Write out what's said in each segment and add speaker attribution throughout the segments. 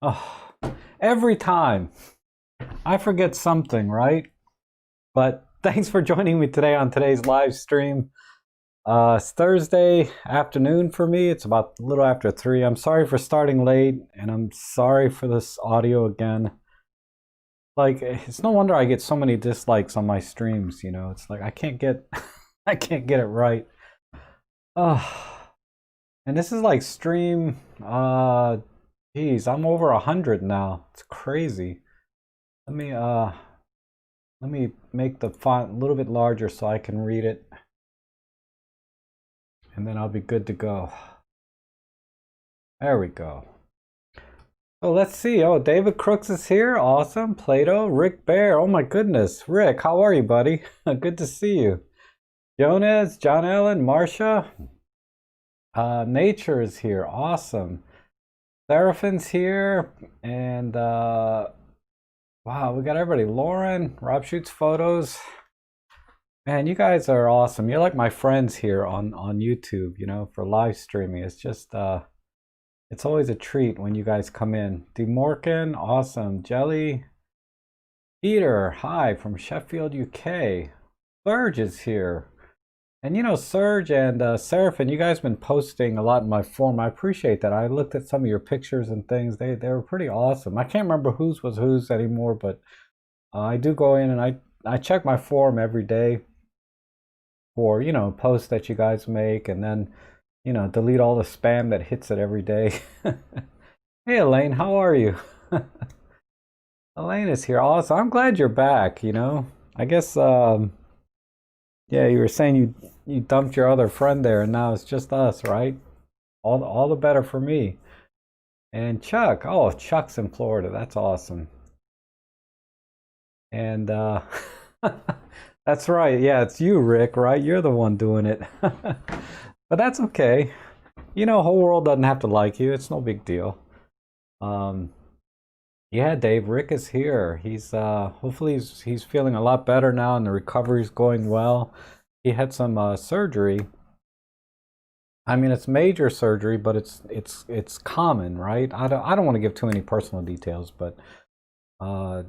Speaker 1: Oh, every time I forget something, right? But thanks for joining me today on today's live stream. It's Thursday afternoon for me. It's about a little after 3. I'm sorry for starting late, and I'm sorry for this audio again. Like, it's no wonder I get so many dislikes on my streams, you know. It's like I can't get I can't get it right. Oh, and this is like stream geez, I'm over 100 now. It's crazy. Let me uh let me make the font a little bit larger so I can read it, and then I'll be good to go. There we go. Oh, let's see. Oh, David Crooks is here. Awesome. Plato, Rick Bear. Oh my goodness. Rick, how are you, buddy? Good to see you. Jonas, John Allen, Marcia. Nature is here. Awesome. Seraphin's here. And wow, we got everybody. Lauren, Rob Shoots Photos. Man, you guys are awesome. You're like my friends here on YouTube, you know, for live streaming. It's just it's always a treat when you guys come in. DeMorkin, awesome. Jelly, Peter, hi from Sheffield, UK. Serge is here. And you know, Serge and Seraphin, you guys been posting a lot in my forum. I appreciate that. I looked at some of your pictures and things. They were pretty awesome. I can't remember whose was whose anymore, but I do go in and I check my forum every day for, you know, posts that you guys make, and then, you know, delete all the spam that hits it every day. Hey Elaine, how are you? Elaine is here. Awesome. I'm glad you're back, you know. I guess yeah, you were saying you dumped your other friend there and now it's just us, right? All the better for me. And Chuck. Oh, Chuck's in Florida. That's awesome. And that's right. Yeah, it's you, Rick, right? You're the one doing it. But that's okay. You know, whole world doesn't have to like you. It's no big deal. Um, yeah, Dave, Rick is here. He's hopefully he's feeling a lot better now and the recovery's going well. He had some surgery. I mean, it's major surgery, but it's common, right? I don't want to give too many personal details, but uh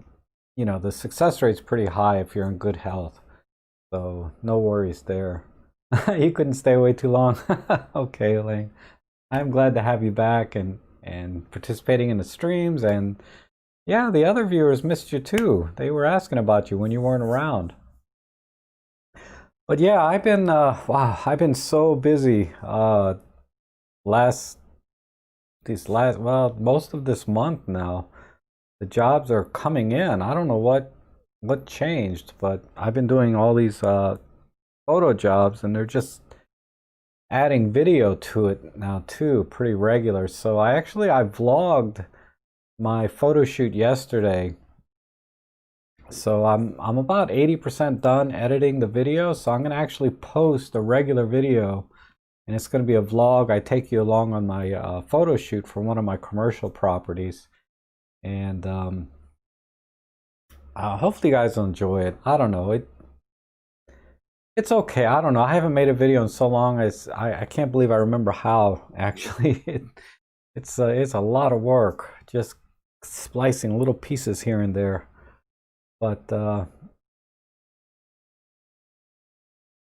Speaker 1: you know, the success rate's pretty high if you're in good health. So no worries there. You couldn't stay away too long. Okay, Elaine. I'm glad to have you back and participating in the streams. And yeah, the other viewers missed you too. They were asking about you when you weren't around. But yeah, I've been wow, I've been so busy last these last well, most of this month now. The jobs are coming in. I don't know what changed, but I've been doing all these photo jobs, and they're just adding video to it now too, pretty regular. So I vlogged my photo shoot yesterday. So I'm about 80% done editing the video, so I'm gonna actually post a regular video, and it's gonna be a vlog. I take you along on my photo shoot for one of my commercial properties, and hopefully you guys will enjoy it. I don't know, it's okay. I don't know. I haven't made a video in so long. I can't believe I remember how actually. It's a lot of work just splicing little pieces here and there. But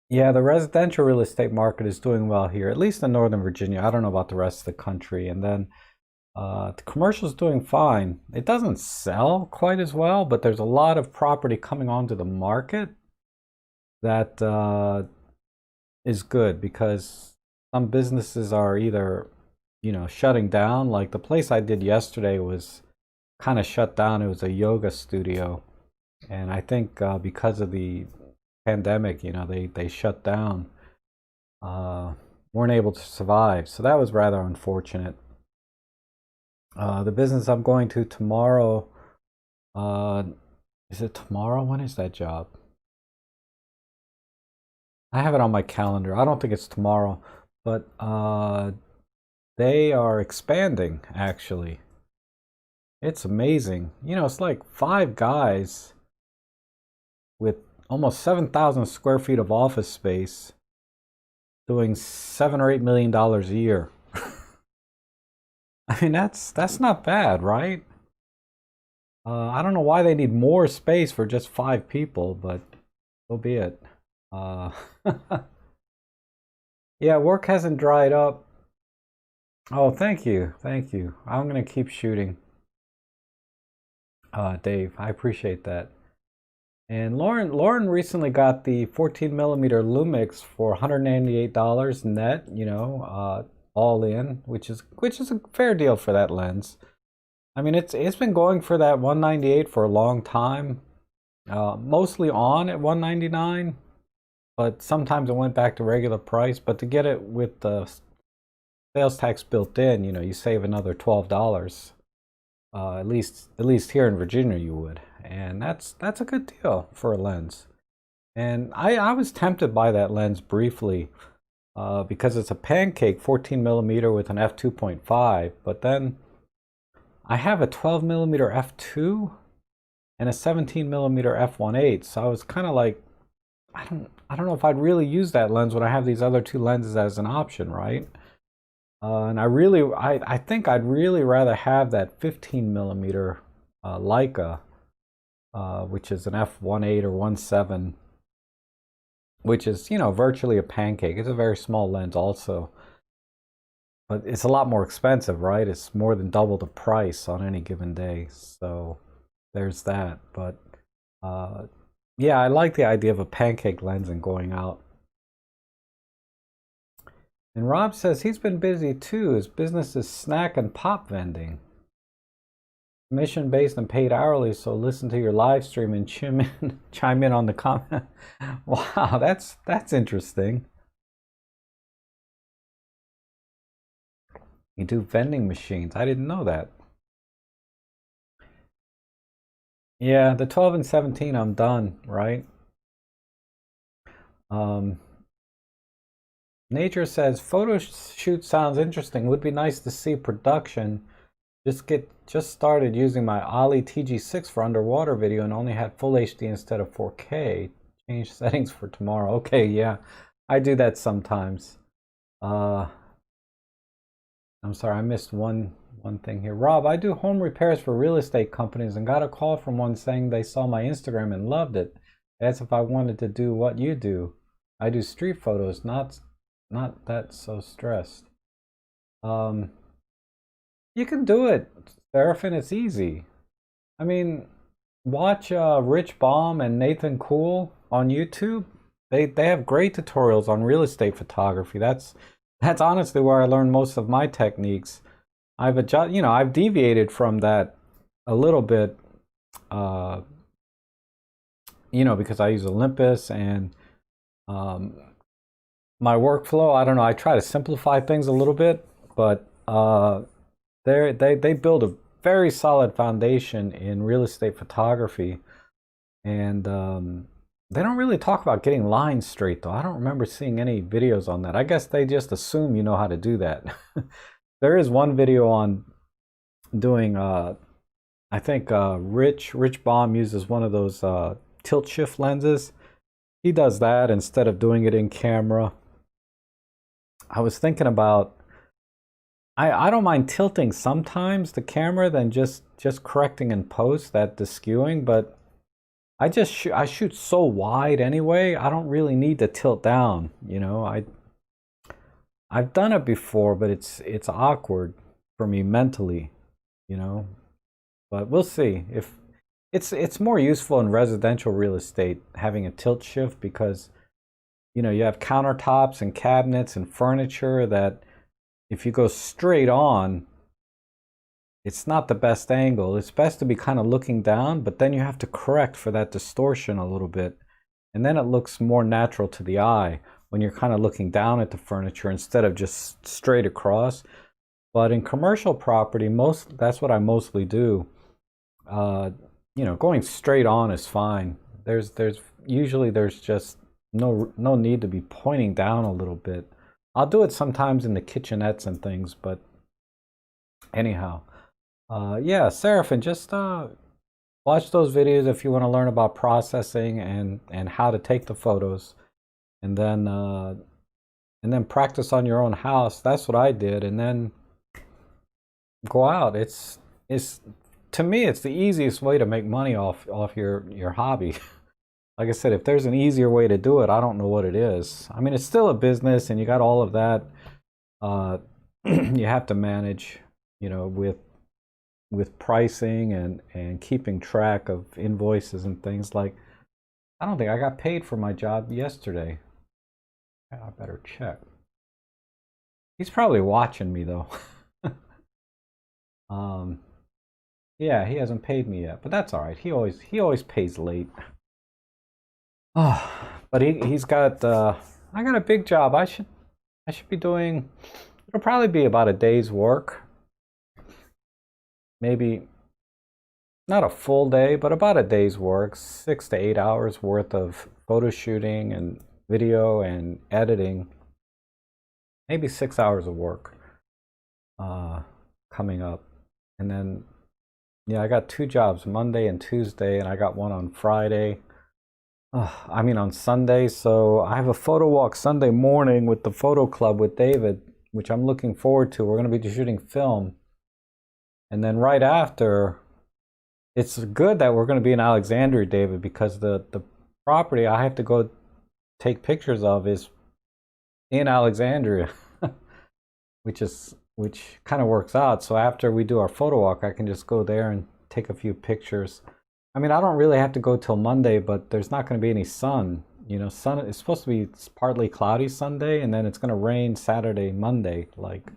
Speaker 1: yeah, the residential real estate market is doing well here, at least in Northern Virginia. I don't know about the rest of the country. And then the commercial is doing fine. It doesn't sell quite as well, but there's a lot of property coming onto the market that is good, because some businesses are either, you know, shutting down. Like the place I did yesterday was kind of shut down. It was a yoga studio, and I think because of the pandemic, you know, they shut down, weren't able to survive. So that was rather unfortunate. The business I'm going to tomorrow, is it tomorrow? When is that job? I have it on my calendar. I don't think it's tomorrow, but they are expanding actually. It's amazing. You know, it's like 5 guys with almost 7,000 square feet of office space doing $7 or $8 million a year. I mean, that's not bad, right? I don't know why they need more space for just 5 people, but so be it. Uh, yeah, work hasn't dried up. Oh, thank you, thank you. I'm gonna keep shooting, Dave. I appreciate that. And Lauren recently got the 14 millimeter Lumix for $198 net. All in, which is a fair deal for that lens. I mean, it's been going for that 198 for a long time. Mostly on at 199, but sometimes it went back to regular price. But to get it with the sales tax built in, you save another $12. At least here in Virginia you would, and that's a good deal for a lens. And I was tempted by that lens briefly because it's a pancake 14 millimeter with an f2.5, but then I have a 12 millimeter f2 and a 17 millimeter f1.8, so I was kind of like, I don't know if I'd really use that lens when I have these other two lenses as an option, right? And I think I'd really rather have that 15 millimeter Leica, which is an f1.8 or 1.7, which is, virtually a pancake. It's a very small lens also, but it's a lot more expensive, right? It's more than double the price on any given day. So there's that. But yeah, I like the idea of a pancake lens and going out. And Rob says he's been busy too. His business is snack and pop vending. Commission based and paid hourly, so listen to your live stream and chime in on the comment. Wow, that's interesting. You do vending machines. I didn't know that. Yeah, the 12 and 17 I'm done, right? Nature says photo shoot sounds interesting. Would be nice to see production. Just started using my Ollie TG6 for underwater video and only had full HD instead of 4K. Change settings for tomorrow. Okay, yeah. I do that sometimes. I'm sorry, I missed one thing here. Rob, I do home repairs for real estate companies and got a call from one saying they saw my Instagram and loved it. Asked if I wanted to do what you do. I do street photos, not that so stressed. You can do it, Seraphin. It's easy. I mean, watch Rich Baum and Nathan Cool on YouTube. They have great tutorials on real estate photography. That's honestly where I learned most of my techniques. I've deviated from that a little bit, because I use Olympus and my workflow. I don't know. I try to simplify things a little bit, but they build a very solid foundation in real estate photography, and they don't really talk about getting lines straight though. I don't remember seeing any videos on that. I guess they just assume you know how to do that. There is one video on doing I think Rich Baum uses one of those tilt shift lenses. He does that instead of doing it in camera. I was thinking about, I don't mind tilting sometimes the camera than just correcting in post that the skewing, but I shoot so wide anyway. I don't really need to tilt down. I've done it before, but it's awkward for me mentally, But we'll see. If it's more useful in residential real estate having a tilt shift because you have countertops and cabinets and furniture that if you go straight on, it's not the best angle. It's best to be kind of looking down, but then you have to correct for that distortion a little bit. And then it looks more natural to the eye when you're kind of looking down at the furniture instead of just straight across. But in commercial property, that's what I mostly do. Going straight on is fine. There's usually just no need to be pointing down a little bit. I'll do it sometimes in the kitchenettes and things, but anyhow, yeah, Seraphin, just watch those videos if you want to learn about processing and how to take the photos, and then practice on your own house. That's what I did, and then go out. It's to me, it's the easiest way to make money off your hobby. Like I said, if there's an easier way to do it, I don't know what it is. I mean, it's still a business, and you got all of that. Uh, you have to manage, with pricing and keeping track of invoices and things. Like, I don't think I got paid for my job yesterday. I better check. He's probably watching me though. um, yeah, he hasn't paid me yet, but that's all right. He always pays late. Oh, but he's got I got a big job. I should be doing. It'll probably be about a day's work. Maybe not a full day, but about a day's work, 6 to 8 hours worth of photo shooting and video and editing. Maybe 6 hours of work uh, coming up, and then yeah, I got two jobs, Monday and Tuesday, and I got one on Friday. I mean on Sunday. So I have a photo walk Sunday morning with the photo club with David, which I'm looking forward to. We're going to be shooting film, and then right after, it's good that we're going to be in Alexandria, David, because the property I have to go take pictures of is in Alexandria, which kind of works out. So after we do our photo walk, I can just go there and take a few pictures. I mean, I don't really have to go till Monday, but there's not going to be any sun. Sun, it's supposed to be partly cloudy Sunday, and then it's going to rain Saturday, Monday. Like,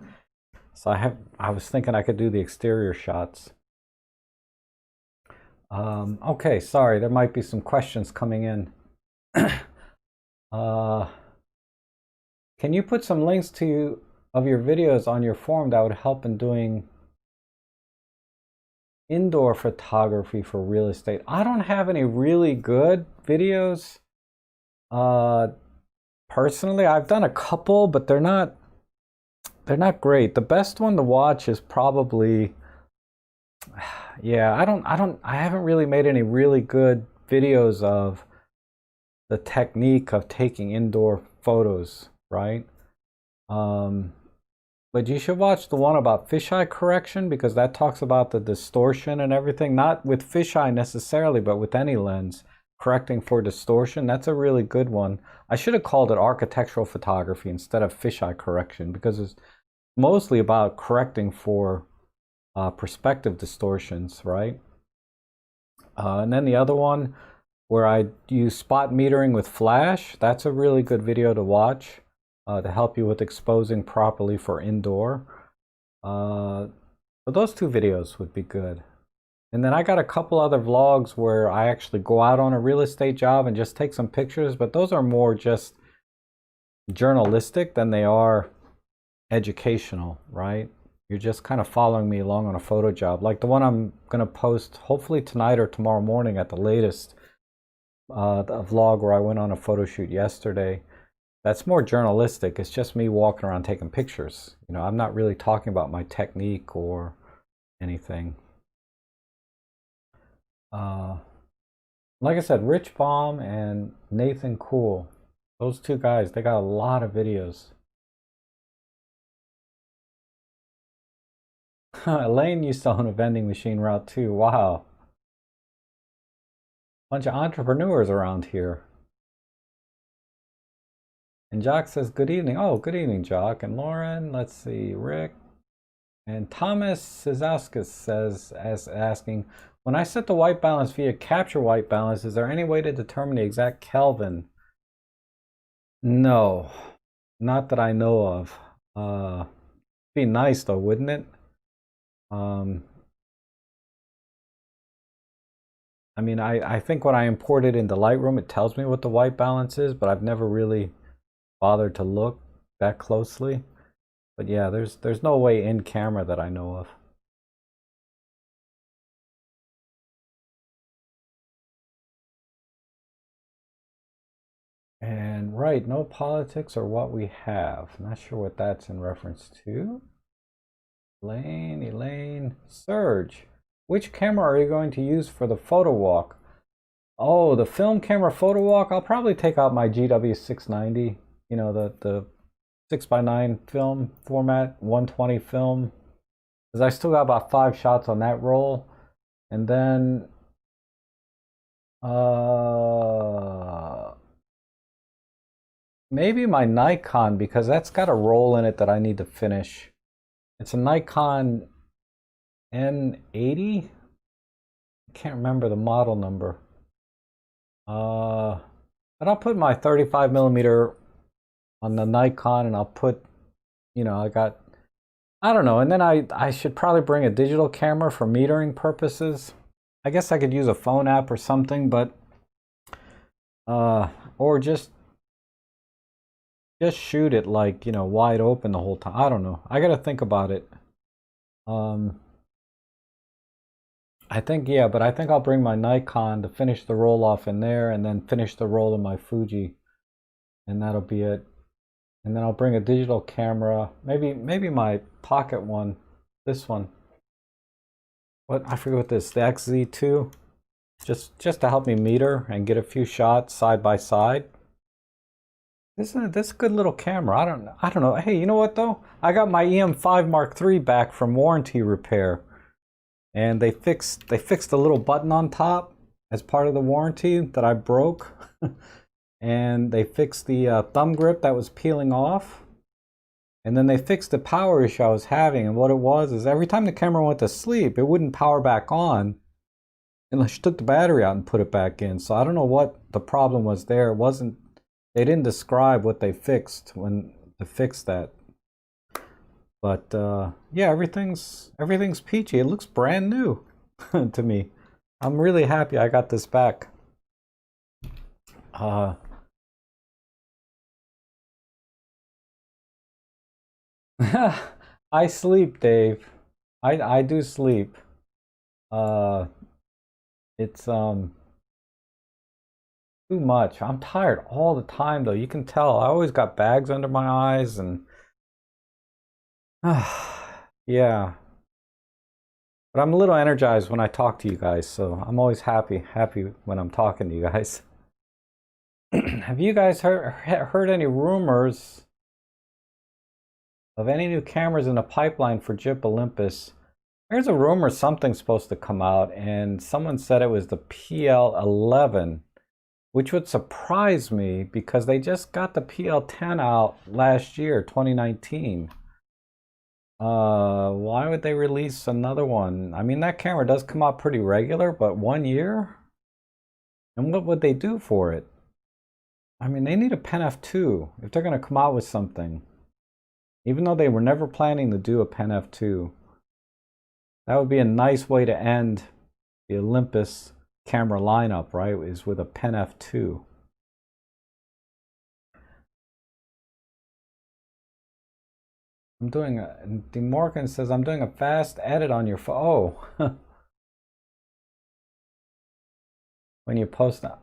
Speaker 1: so I was thinking I could do the exterior shots. Okay, sorry, there might be some questions coming in. uh, can you put some links of your videos on your forum that would help in doing indoor photography for real estate? I don't have any really good videos. Uh, Personally, I've done a couple, but they're not great. The best one to watch is probably, yeah, I haven't really made any really good videos of the technique of taking indoor photos, right? Um, but you should watch the one about fisheye correction, because that talks about the distortion and everything, not with fisheye necessarily, but with any lens, correcting for distortion. That's a really good one. I should have called it architectural photography instead of fisheye correction, because it's mostly about correcting for perspective distortions, right? And then the other one where I use spot metering with flash, that's a really good video to watch to help you with exposing properly for indoor. So those two videos would be good. And then I got a couple other vlogs where I actually go out on a real estate job and just take some pictures, but those are more just journalistic than they are educational, right? You're just kind of following me along on a photo job. Like the one I'm going to post hopefully tonight or tomorrow morning at the latest, the vlog where I went on a photo shoot yesterday. That's more journalistic. It's just me walking around taking pictures. I'm not really talking about my technique or anything. Like I said, Rich Baum and Nathan Cool, those two guys, they got a lot of videos. Elaine used to own a vending machine route too. Wow. Bunch of entrepreneurs around here. And Jock says, good evening. Oh, good evening, Jock. And Lauren, let's see, Rick. And Thomas Sizauskas says, asking, when I set the white balance via capture white balance, is there any way to determine the exact Kelvin? No, not that I know of. Be nice though, wouldn't it? I mean, I think when I import it into Lightroom, it tells me what the white balance is, but I've never really bothered to look that closely. But yeah, there's no way in camera that I know of. And right, no politics or what we have. Not sure what that's in reference to. Elaine, Serge, which camera are you going to use for the photo walk? Oh, the film camera photo walk. I'll probably take out my GW690. The 6x9 film format, 120 film. Because I still got about 5 shots on that roll. And then maybe my Nikon, because that's got a roll in it that I need to finish. It's a Nikon N80. I can't remember the model number. But I'll put my 35 millimeter on the Nikon, and I'll put, I don't know. And then I should probably bring a digital camera for metering purposes. I guess I could use a phone app or something, but or just shoot it like, wide open the whole time. I don't know. I got to think about it. I think, yeah, but I think I'll bring my Nikon to finish the roll off in there, and then finish the roll of my Fuji, and that'll be it. And then I'll bring a digital camera, maybe my pocket one, this one. I forget what this, the XZ2, just to help me meter and get a few shots side by side. This is a good little camera. I don't know. Hey, you know what though? I got my EM5 Mark III back from warranty repair, and they fixed a little button on top as part of the warranty that I broke. And they fixed the thumb grip that was peeling off, and then they fixed the power issue I was having. And what it was is every time the camera went to sleep, it wouldn't power back on unless you took the battery out and put it back in. So I don't know what the problem was there. They didn't describe what they fixed when they fixed that. But yeah, everything's peachy. It looks brand new to me. I'm really happy I got this back. I sleep, Dave. I do sleep. It's too much. I'm tired all the time though. You can tell. I always got bags under my eyes, and yeah. But I'm a little energized when I talk to you guys, so I'm always happy when I'm talking to you guys. Have you guys heard any rumors of any new cameras in the pipeline for JIP Olympus? There's a rumor something's supposed to come out, and someone said it was the PL11, which would surprise me because they just got the PL10 out last year, 2019. Why would they release another one? I mean, that camera does come out pretty regular, but 1 year? And what would they do for it? I mean, they need a Pen F2 if they're going to come out with something. Even though they were never planning to do a Pen F2. That would be a nice way to end the Olympus camera lineup, right? Is with a Pen F2. DeMorgan says, I'm doing a fast edit on your phone. Oh. When you post them.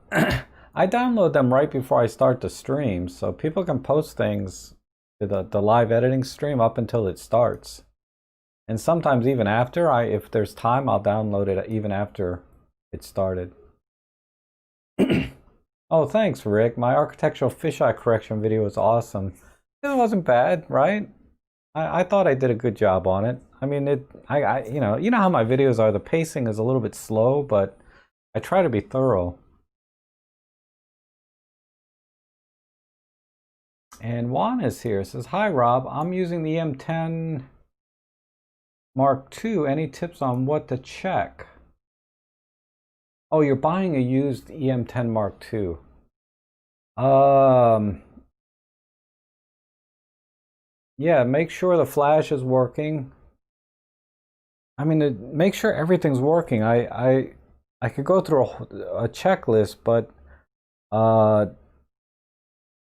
Speaker 1: I download them right before I start the stream, so people can post things to the live editing stream up until it starts. And sometimes even after, if there's time, I'll download it even after it started. Oh, thanks, Rick. My architectural fisheye correction video was awesome. It wasn't bad, right? I thought I did a good job on it. I mean, you know how my videos are. The pacing is a little bit slow, but I try to be thorough. And Juan is here. Says, hi, Rob. I'm using the M10 Mark II. Any tips on what to check? Oh, you're buying a used EM10 Mark II. Yeah, make sure the flash is working. I mean, make sure everything's working. I could go through a checklist, but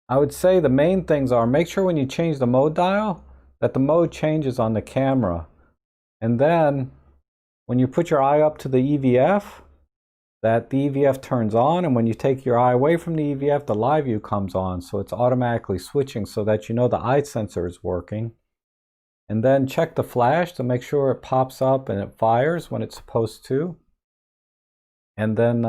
Speaker 1: I would say the main things are make sure when you change the mode dial that the mode changes on the camera. And then when you put your eye up to the EVF, that the EVF turns on, and when you take your eye away from the EVF, the live view comes on. So it's automatically switching so that you know the eye sensor is working. And then check the flash to make sure it pops up and it fires when it's supposed to. And then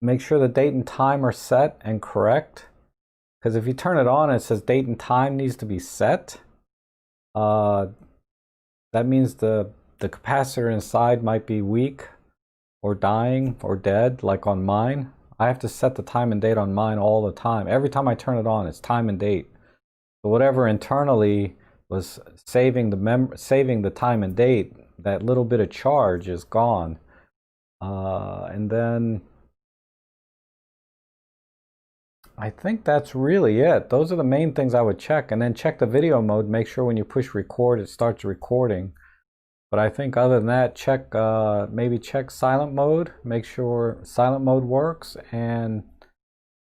Speaker 1: make sure the date and time are set and correct. Because if you turn it on and it says date and time needs to be set, uh, that means the capacitor inside might be weak or dying or dead, like on mine. I have to set the time and date on mine all the time. Every time I turn it on, it's time and date. So whatever internally was saving the time and date, that little bit of charge is gone. And then I think that's really it. Those are the main things I would check. And then check the video mode. Make sure when you push record, it starts recording. But I think other than that, check maybe check silent mode. Make sure silent mode works. And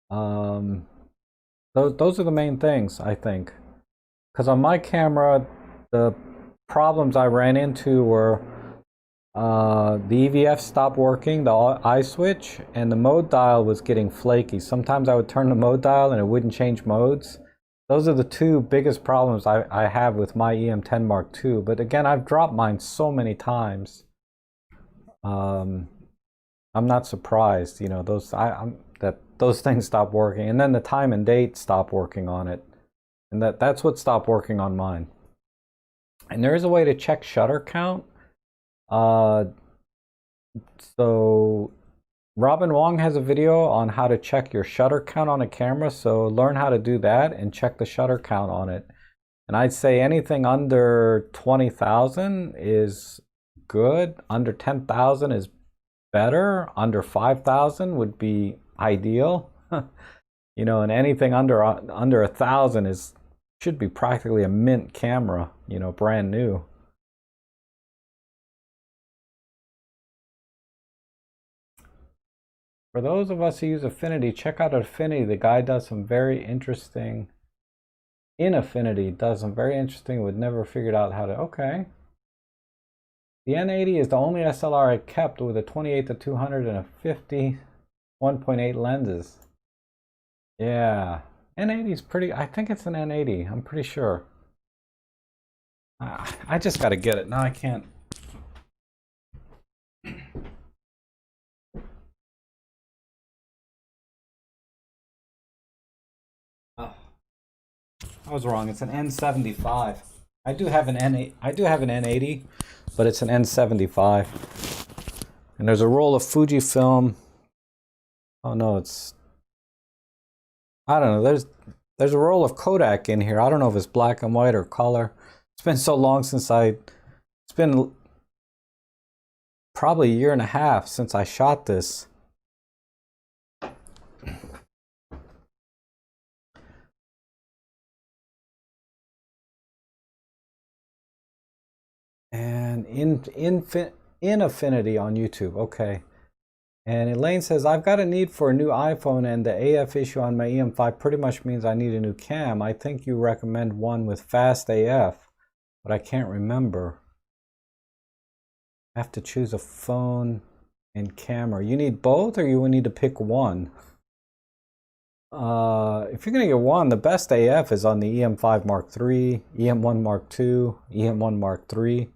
Speaker 1: those are the main things, I think. Because on my camera, the problems I ran into were the EVF stopped working, the eye switch, and the mode dial was getting flaky. Sometimes I would turn the mode dial and it wouldn't change modes. Those are the two biggest problems I have with my EM10 Mark II. But again, I've dropped mine so many times. I'm not surprised, you know, that those things stopped working. And then the time and date stopped working on it. And that's what stopped working on mine. And there is a way to check shutter count. So Robin Wong has a video on how to check your shutter count on a camera. So learn how to do that and check the shutter count on it. And I'd say anything under 20,000 is good. Under 10,000 is better. Under 5,000 would be ideal. You know, and anything under 1,000 should be practically a mint camera, you know, brand new. For those of us who use Affinity, check out Affinity. The guy does some very interesting, in Affinity, does some very interesting, would never figured out how to, okay. The N80 is the only SLR I kept with a 28-200 and a 50 1.8 lenses. Yeah, N80 is pretty, I think it's an N80, I'm pretty sure. I just got to get it. Now I can't. Oh, I was wrong. It's an N75. I do have an N80, but it's an N75. And there's a roll of Fujifilm. Oh no, I don't know. There's a roll of Kodak in here. I don't know if it's black and white or color. It's been so long since it's been probably a year and a half since I shot this. And in Affinity on YouTube, okay. And Elaine says, I've got a need for a new iPhone and the AF issue on my EM5 pretty much means I need a new cam. I think you recommend one with fast AF, but I can't remember. I have to choose a phone and camera. You need both or you will need to pick one? If you're going to get one, the best AF is on the EM5 Mark III, EM1 Mark II, EM1 Mark III.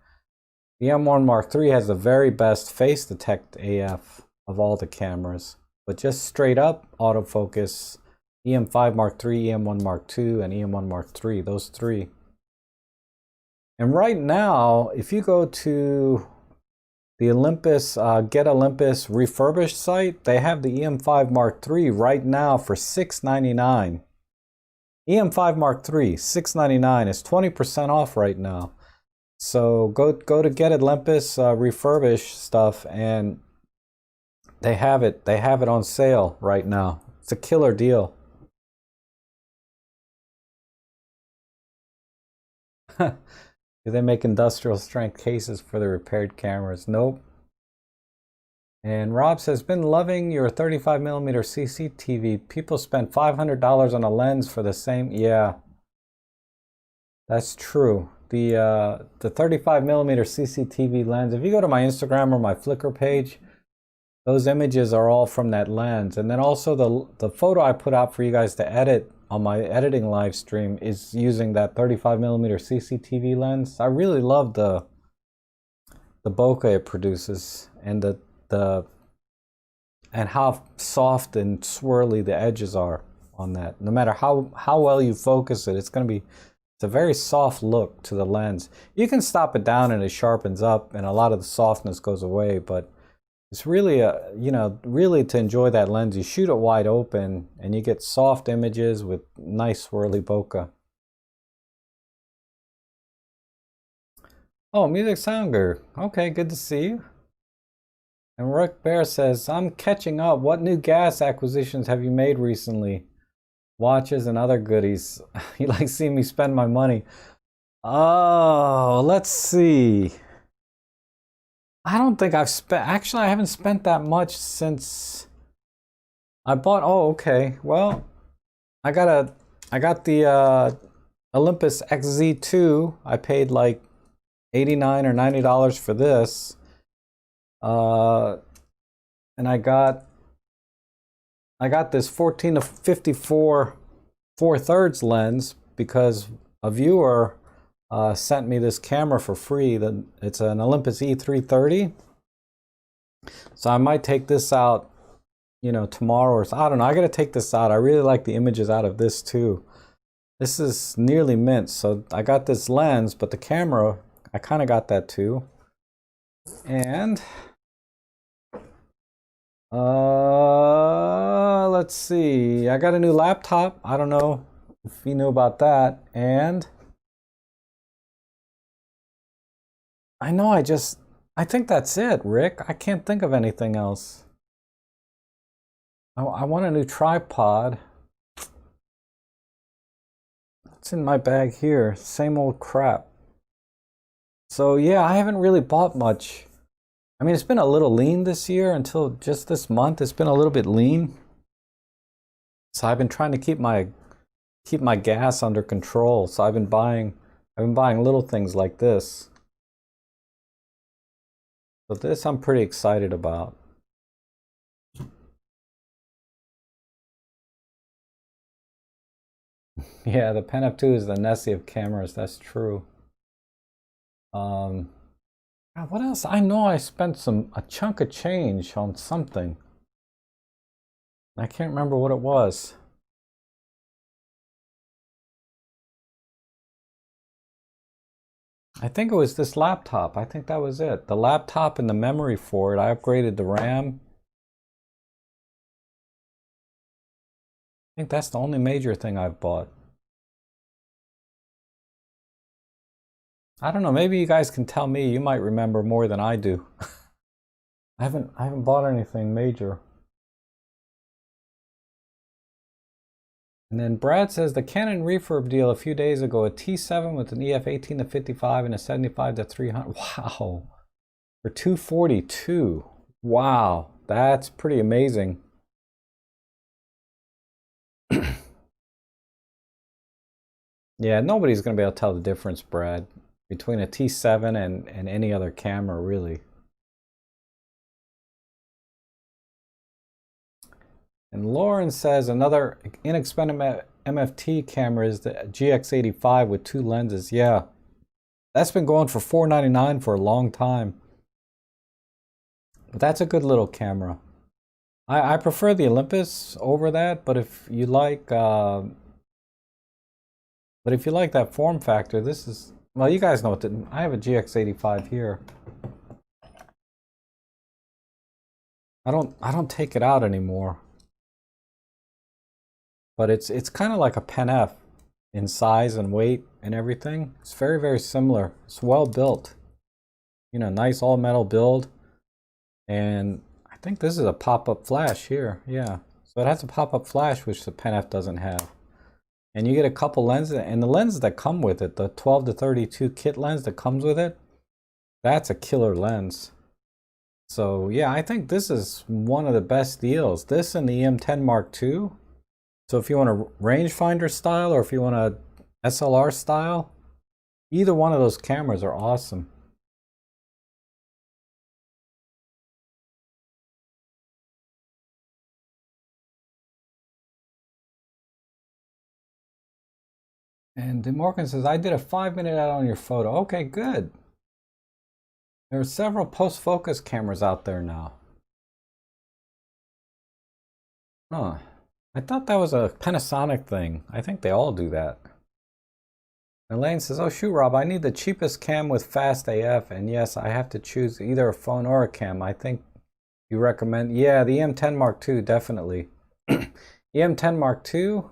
Speaker 1: The EM1 Mark III has the very best face detect AF of all the cameras, but just straight up autofocus, EM5 Mark III, EM1 Mark II, and EM1 Mark III, those three. And right now, if you go to the Olympus, Get Olympus refurbished site, they have the EM5 Mark III right now for $699. EM5 Mark III, $699 is 20% off right now. So go to Get Olympus refurbished stuff, and they have it on sale right now. It's a killer deal. Do they make industrial strength cases for the repaired cameras? Nope. And Rob says, been loving your 35mm CCTV. People spent $500 on a lens for the same. Yeah, that's true. The 35mm CCTV lens, if you go to my Instagram or my Flickr page, those images are all from that lens. And then also the photo I put out for you guys to edit on my editing live stream is using that 35mm CCTV lens. I really love the bokeh it produces and and how soft and swirly the edges are on that. No matter how well you focus it, it's It's a very soft look to the lens. You can stop it down and it sharpens up and a lot of the softness goes away, but it's really really to enjoy that lens, you shoot it wide open and you get soft images with nice swirly bokeh. Oh, Music Sounder. Okay, good to see you. And Rick Bear says, I'm catching up. What new gas acquisitions have you made recently? Watches and other goodies. You like seeing me spend my money. Oh, let's see. I don't think I've spent, actually, I haven't spent that much since I bought, oh, okay. Well, I got the Olympus XZ2. I paid like $89 or $90 for this. And I got this 14 to 54 4/3 lens because a viewer sent me this camera for free. It's an Olympus E330. So I might take this out, tomorrow or I don't know. I gotta take this out. I really like the images out of this too. This is nearly mint. So I got this lens, but the camera, I kind of got that too. And let's see. I got a new laptop. I don't know if you knew about that. And I think that's it, Rick. I can't think of anything else. I want a new tripod. It's in my bag here. Same old crap. So yeah, I haven't really bought much. I mean, it's been a little lean this year until just this month. It's been a little bit lean. So I've been trying to keep my gas under control. So I've been buying little things like this. So this I'm pretty excited about. Yeah, the Pen F2 is the Nessie of cameras. That's true. What else? I know I spent a chunk of change on something. I can't remember what it was. I think it was this laptop. I think that was it. The laptop and the memory for it. I upgraded the RAM. I think that's the only major thing I've bought. I don't know, maybe you guys can tell me. You might remember more than I do. I haven't bought anything major. And then Brad says the Canon refurb deal a few days ago, a T7 with an EF 18 to 55 and a 75 to 300. Wow. For $242. Wow, that's pretty amazing. Yeah, nobody's going to be able to tell the difference, Brad, between a T7 and any other camera, really. And Lauren says another inexpensive MFT camera is the GX85 with 2 lenses. Yeah, that's been going for $499 for a long time. But that's a good little camera. I prefer the Olympus over that, but if you like that form factor, this is, well, you guys know what I have a GX85 here. I don't take it out anymore. But it's kind of like a Pen F in size and weight and everything. It's very, very similar. It's well built. Nice all metal build. And I think this is a pop-up flash here. Yeah. So it has a pop-up flash, which the Pen F doesn't have. And you get a couple lenses, and the lenses that come with it, the 12 to 32 kit lens that comes with it, that's a killer lens. So yeah, I think this is one of the best deals. This and the EM10 Mark II. So if you want a rangefinder style or if you want a SLR style, either one of those cameras are awesome. And DeMorgan says, I did a 5-minute ad on your photo. Okay, good. There are several post-focus cameras out there now. Huh. I thought that was a Panasonic thing. I think they all do that. Elaine says, oh shoot, Rob, I need the cheapest cam with fast AF, and yes, I have to choose either a phone or a cam. I think you recommend, yeah, the EM10 Mark II, definitely. EM10 Mark II,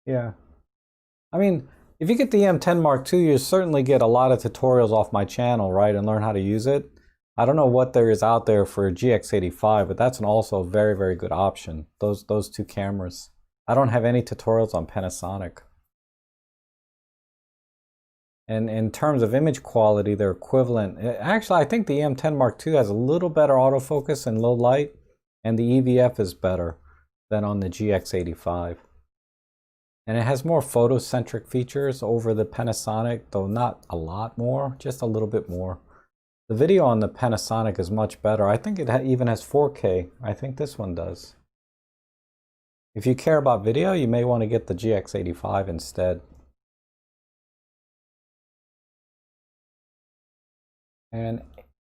Speaker 1: yeah. I mean, if you get the EM10 Mark II, you certainly get a lot of tutorials off my channel, right, and learn how to use it. I don't know what there is out there for GX85, but that's also a very, very good option, those two cameras. I don't have any tutorials on Panasonic. And in terms of image quality, they're equivalent. Actually, I think the EM10 Mark II has a little better autofocus in low light, and the EVF is better than on the GX85. And it has more photocentric features over the Panasonic, though not a lot more, just a little bit more. The video on the Panasonic is much better. I think it even has 4K. I think this one does. If you care about video, you may want to get the GX85 instead. And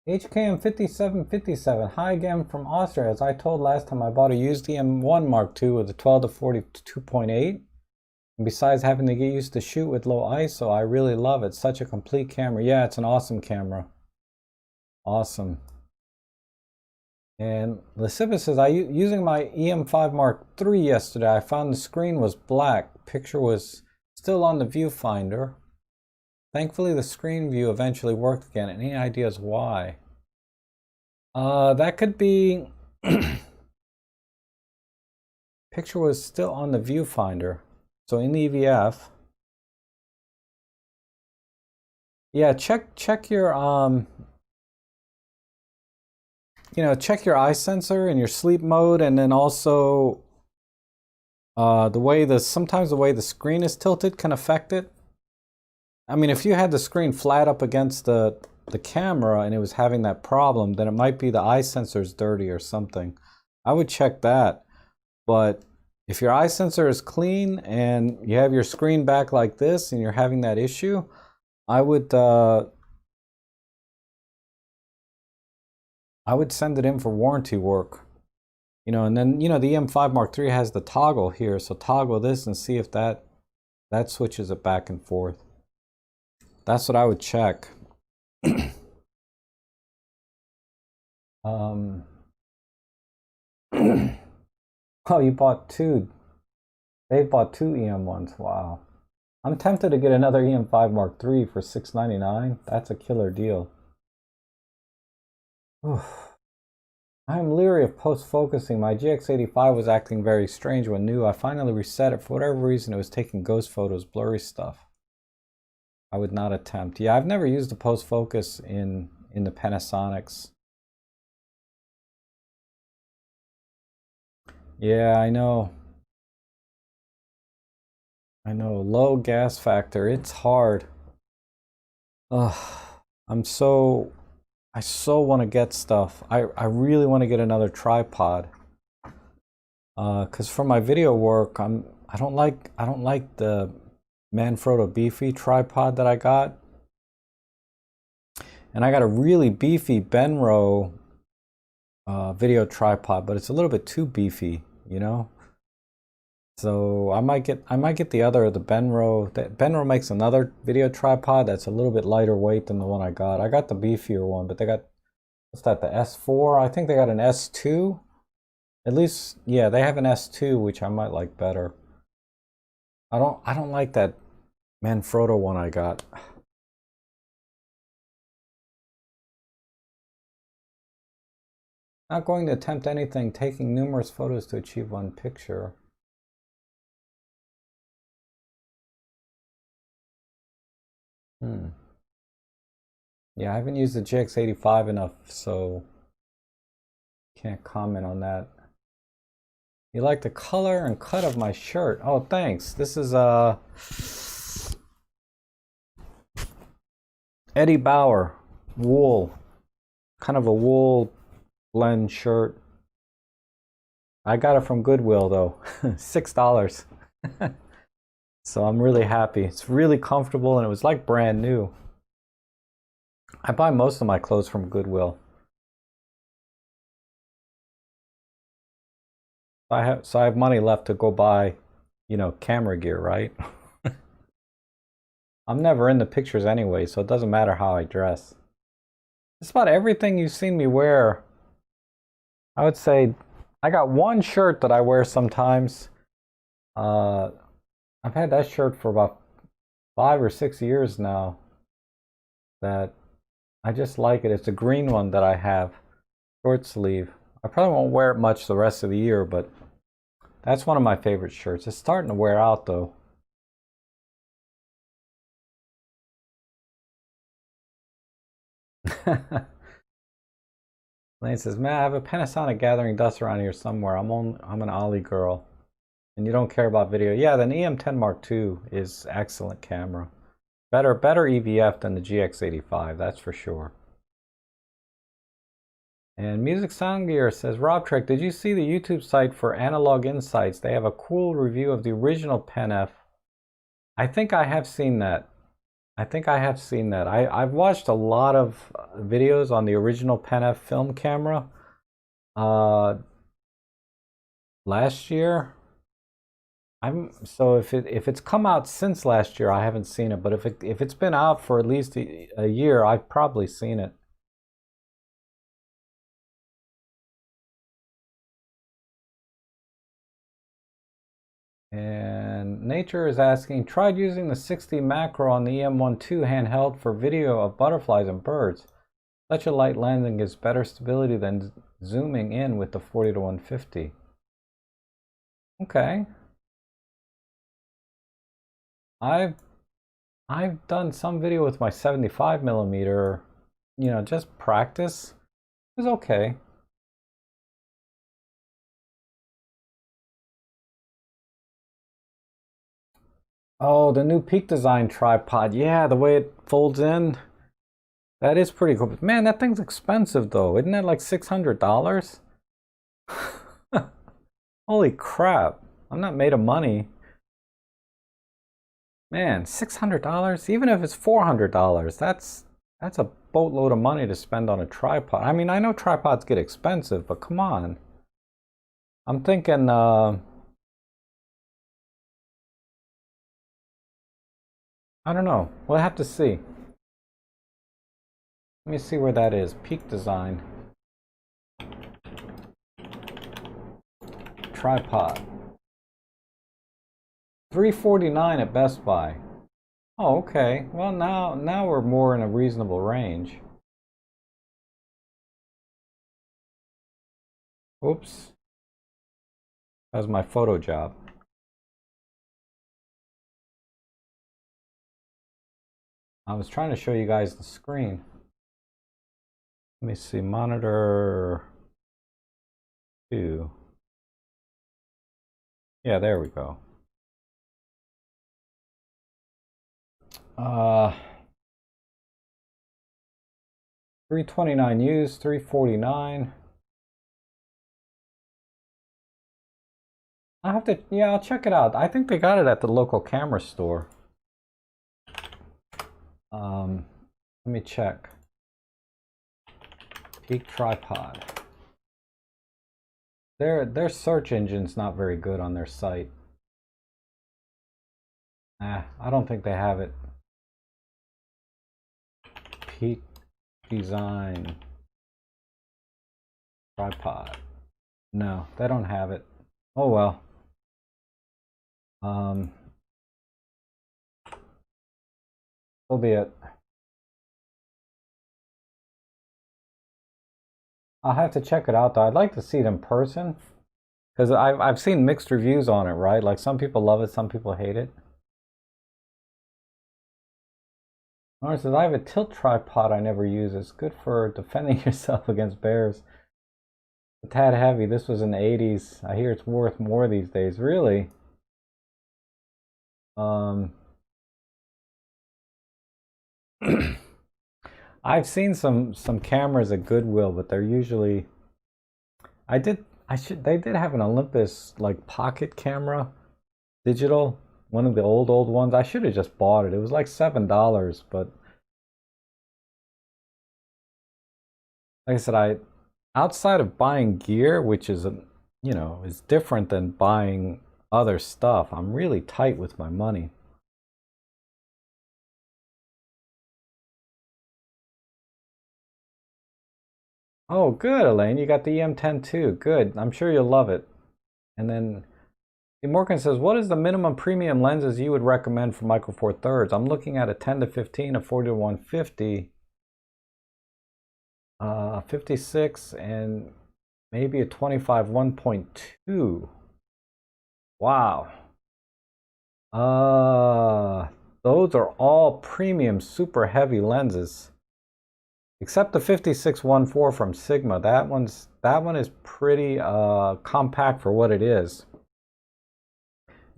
Speaker 1: HKM5757, hi again from Austria. As I told last time, I bought a used EM1 Mark II with a 12 to 40 to 2.8. And besides having to get used to shoot with low ISO, I really love it. Such a complete camera. Yeah, it's an awesome camera. Awesome. And Lysippus says, using my EM5 Mark III yesterday, I found the screen was black. Picture was still on the viewfinder. Thankfully, the screen view eventually worked again. Any ideas why? That could be... Picture was still on the viewfinder. So in the EVF... Yeah, check your... check your eye sensor and your sleep mode, and then also... sometimes the way the screen is tilted can affect it. I mean, if you had the screen flat up against the camera and it was having that problem, then it might be the eye sensor's dirty or something. I would check that. But if your eye sensor is clean and you have your screen back like this and you're having that issue, I would send it in for warranty work. And then, the EM5 Mark III has the toggle here, so toggle this and see if that switches it back and forth. That's what I would check. Oh, you bought two. They bought two EM1s. Wow. I'm tempted to get another EM5 Mark III for $699. That's a killer deal. I'm leery of post-focusing. My GX85 was acting very strange when new. I finally reset it. For whatever reason, it was taking ghost photos, blurry stuff. I would not attempt. Yeah, I've never used the post focus in the Panasonics. Yeah, I know. I know. Low gas factor. It's hard. Ugh. I so want to get stuff. I really want to get another tripod. Cause for my video work, I don't like the Manfrotto Beefy tripod that I got. And I got a really beefy Benro video tripod, but it's a little bit too beefy, So I might get the Benro. Benro makes another video tripod that's a little bit lighter weight than the one I got. I got the beefier one, but they got, what's that, the S4? I think they got an S2. At least, yeah, they have an S2, which I might like better. I don't like that Manfrotto one I got. Not going to attempt anything, taking numerous photos to achieve one picture. Yeah, I haven't used the GX85 enough, so can't comment on that. You like the color and cut of my shirt? Oh, thanks. This is Eddie Bauer wool, kind of a wool blend shirt. I got it from Goodwill though, $6. So I'm really happy. It's really comfortable and it was like brand new. I buy most of my clothes from Goodwill. So I have money left to go buy, camera gear, right? I'm never in the pictures anyway, so it doesn't matter how I dress. Just about everything you've seen me wear, I would say I got one shirt that I wear sometimes. Uh, I've had that shirt for about 5 or 6 years now. That I just like it. It's a green one that I have, short sleeve. I probably won't wear it much the rest of the year, but that's one of my favorite shirts. It's starting to wear out though. Lane says, "Man, I have a Panasonic gathering dust around here somewhere. I'm an Ollie girl, and you don't care about video. Yeah, the EM10 Mark II is excellent camera. Better EVF than the GX85, that's for sure." And Music Sound Gear says, "Robtrek, did you see the YouTube site for Analog Insights? They have a cool review of the original Pen F." I think I have seen that. I've watched a lot of videos on the original Pen F film camera uh, last year. So if it's come out since last year, I haven't seen it. But if it's been out for at least a year, I've probably seen it. And Nature is asking, tried using the 60 macro on the EM12 handheld for video of butterflies and birds. Such a light lens gives better stability than zooming in with the 40 to 150. Okay. I've done some video with my 75 millimeter, just practice. It was okay. Oh, the new Peak Design tripod. Yeah, the way it folds in. That is pretty cool. But man, that thing's expensive though. Isn't that like $600? Holy crap. I'm not made of money. Man, $600? Even if it's $400, that's a boatload of money to spend on a tripod. I mean, I know tripods get expensive, but come on. I'm thinking I don't know. We'll have to see. Let me see where that is. Peak Design. Tripod. $349 at Best Buy. Oh, okay. Well, now we're more in a reasonable range. Oops. That was my photo job. I was trying to show you guys the screen. Let me see. Monitor 2. Yeah, there we go. 329 used, 349. I'll check it out. I think they got it at the local camera store. Let me check. Peak tripod. Their search engine's not very good on their site. I don't think they have it. Peak Design tripod. No, they don't have it. Oh well. So be it. I'll have to check it out though. I'd like to see it in person because I've seen mixed reviews on it, right? Like some people love it, some people hate it. Lawrence says, "I have a tilt tripod I never use. It's good for defending yourself against bears. A tad heavy. This was in the 80s. I hear it's worth more these days." Really? I've seen some cameras at Goodwill, but they're usually they did have an Olympus like pocket camera, digital, one of the old ones. I should have just bought it. It was like $7, but like I said, outside of buying gear, which is is different than buying other stuff, I'm really tight with my money. Oh, good, Elaine. You got the EM10 too. Good. I'm sure you'll love it. And then Morgan says, what is the minimum premium lenses you would recommend for Micro Four Thirds? I'm looking at a 10 to 15, a 40 to 150, 56, and maybe a 25 1.2. Wow. Those are all premium, super heavy lenses. Except the 56-1.4 from Sigma. That one is pretty compact for what it is.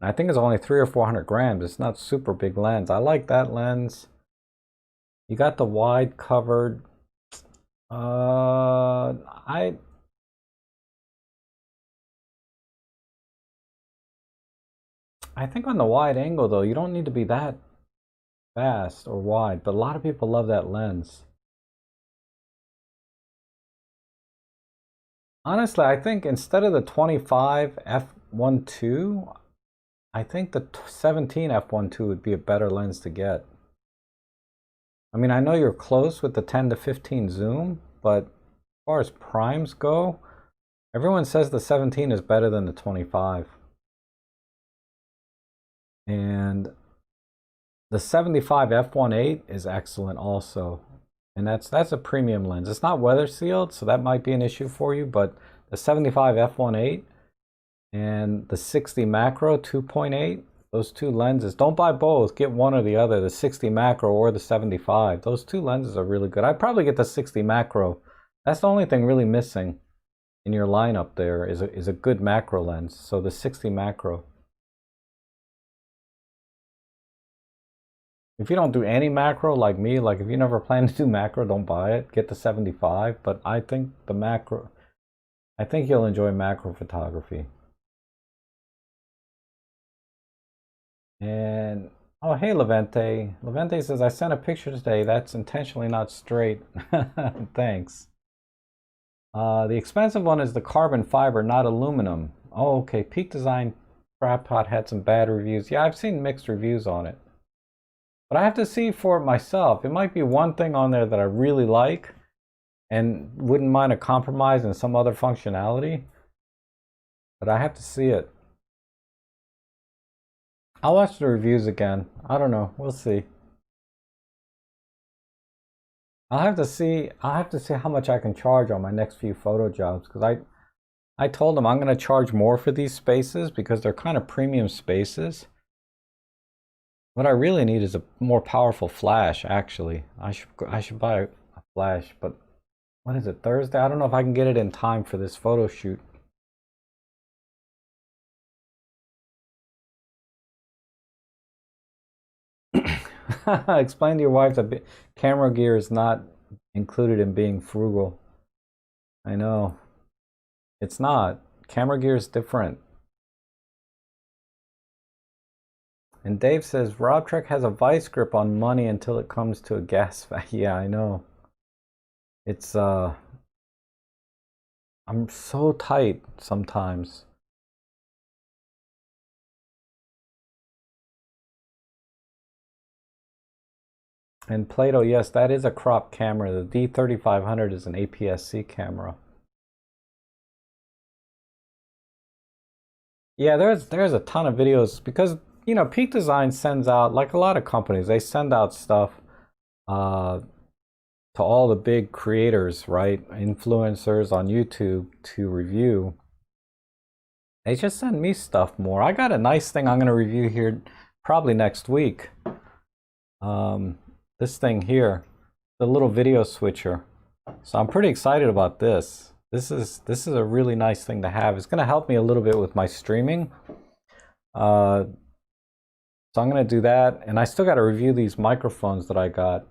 Speaker 1: I think it's only 300 or 400 grams. It's not super big lens. I like that lens. You got the wide covered. I think on the wide angle though, you don't need to be that fast or wide, but a lot of people love that lens. Honestly, I think instead of the 25 f1.2, I think the 17 f1.2 would be a better lens to get. I mean, I know you're close with the 10 to 15 zoom, but as far as primes go, everyone says the 17 is better than the 25. And the 75 f1.8 is excellent also. And that's a premium lens. It's not weather sealed, so that might be an issue for you, but the 75 f1.8 and the 60 macro 2.8, those two lenses, don't buy both, get one or the other, the 60 macro or the 75. Those two lenses are really good. I'd probably get the 60 macro. That's the only thing really missing in your lineup there is a good macro lens. So the 60 macro. If you don't do any macro like me, like if you never plan to do macro, don't buy it. Get the 75. But I think the macro, I think you'll enjoy macro photography. And oh, hey, Levente. Levente says, I sent a picture today. That's intentionally not straight. Thanks. The expensive one is the carbon fiber, not aluminum. Oh, okay. Peak Design Tripod had some bad reviews. Yeah, I've seen mixed reviews on it. But I have to see for it myself. It might be one thing on there that I really like and wouldn't mind a compromise in some other functionality. But I have to see it. I'll watch the reviews again. I don't know. We'll see. I'll have to see how much I can charge on my next few photo jobs because I told them I'm going to charge more for these spaces because they're kind of premium spaces. What I really need is a more powerful flash, actually. I should buy a flash, but what is it, Thursday? I don't know if I can get it in time for this photo shoot. Explain to your wife that camera gear is not included in being frugal. I know. It's not. Camera gear is different. And Dave says, robtrek has a vice grip on money until it comes to a gas valve. Yeah, I know. It's, I'm so tight sometimes. And Plato, yes, that is a crop camera. The D3500 is an APS-C camera. Yeah, there's a ton of videos because you know Peak Design sends out, like a lot of companies, they send out stuff to all the big creators, right? Influencers on YouTube to review. They just send me stuff more. I got a nice thing I'm going to review here probably next week. This thing here, the little video switcher. So I'm pretty excited about this. This is a really nice thing to have. It's going to help me a little bit with my streaming. So I'm going to do that, and I still got to review these microphones that I got.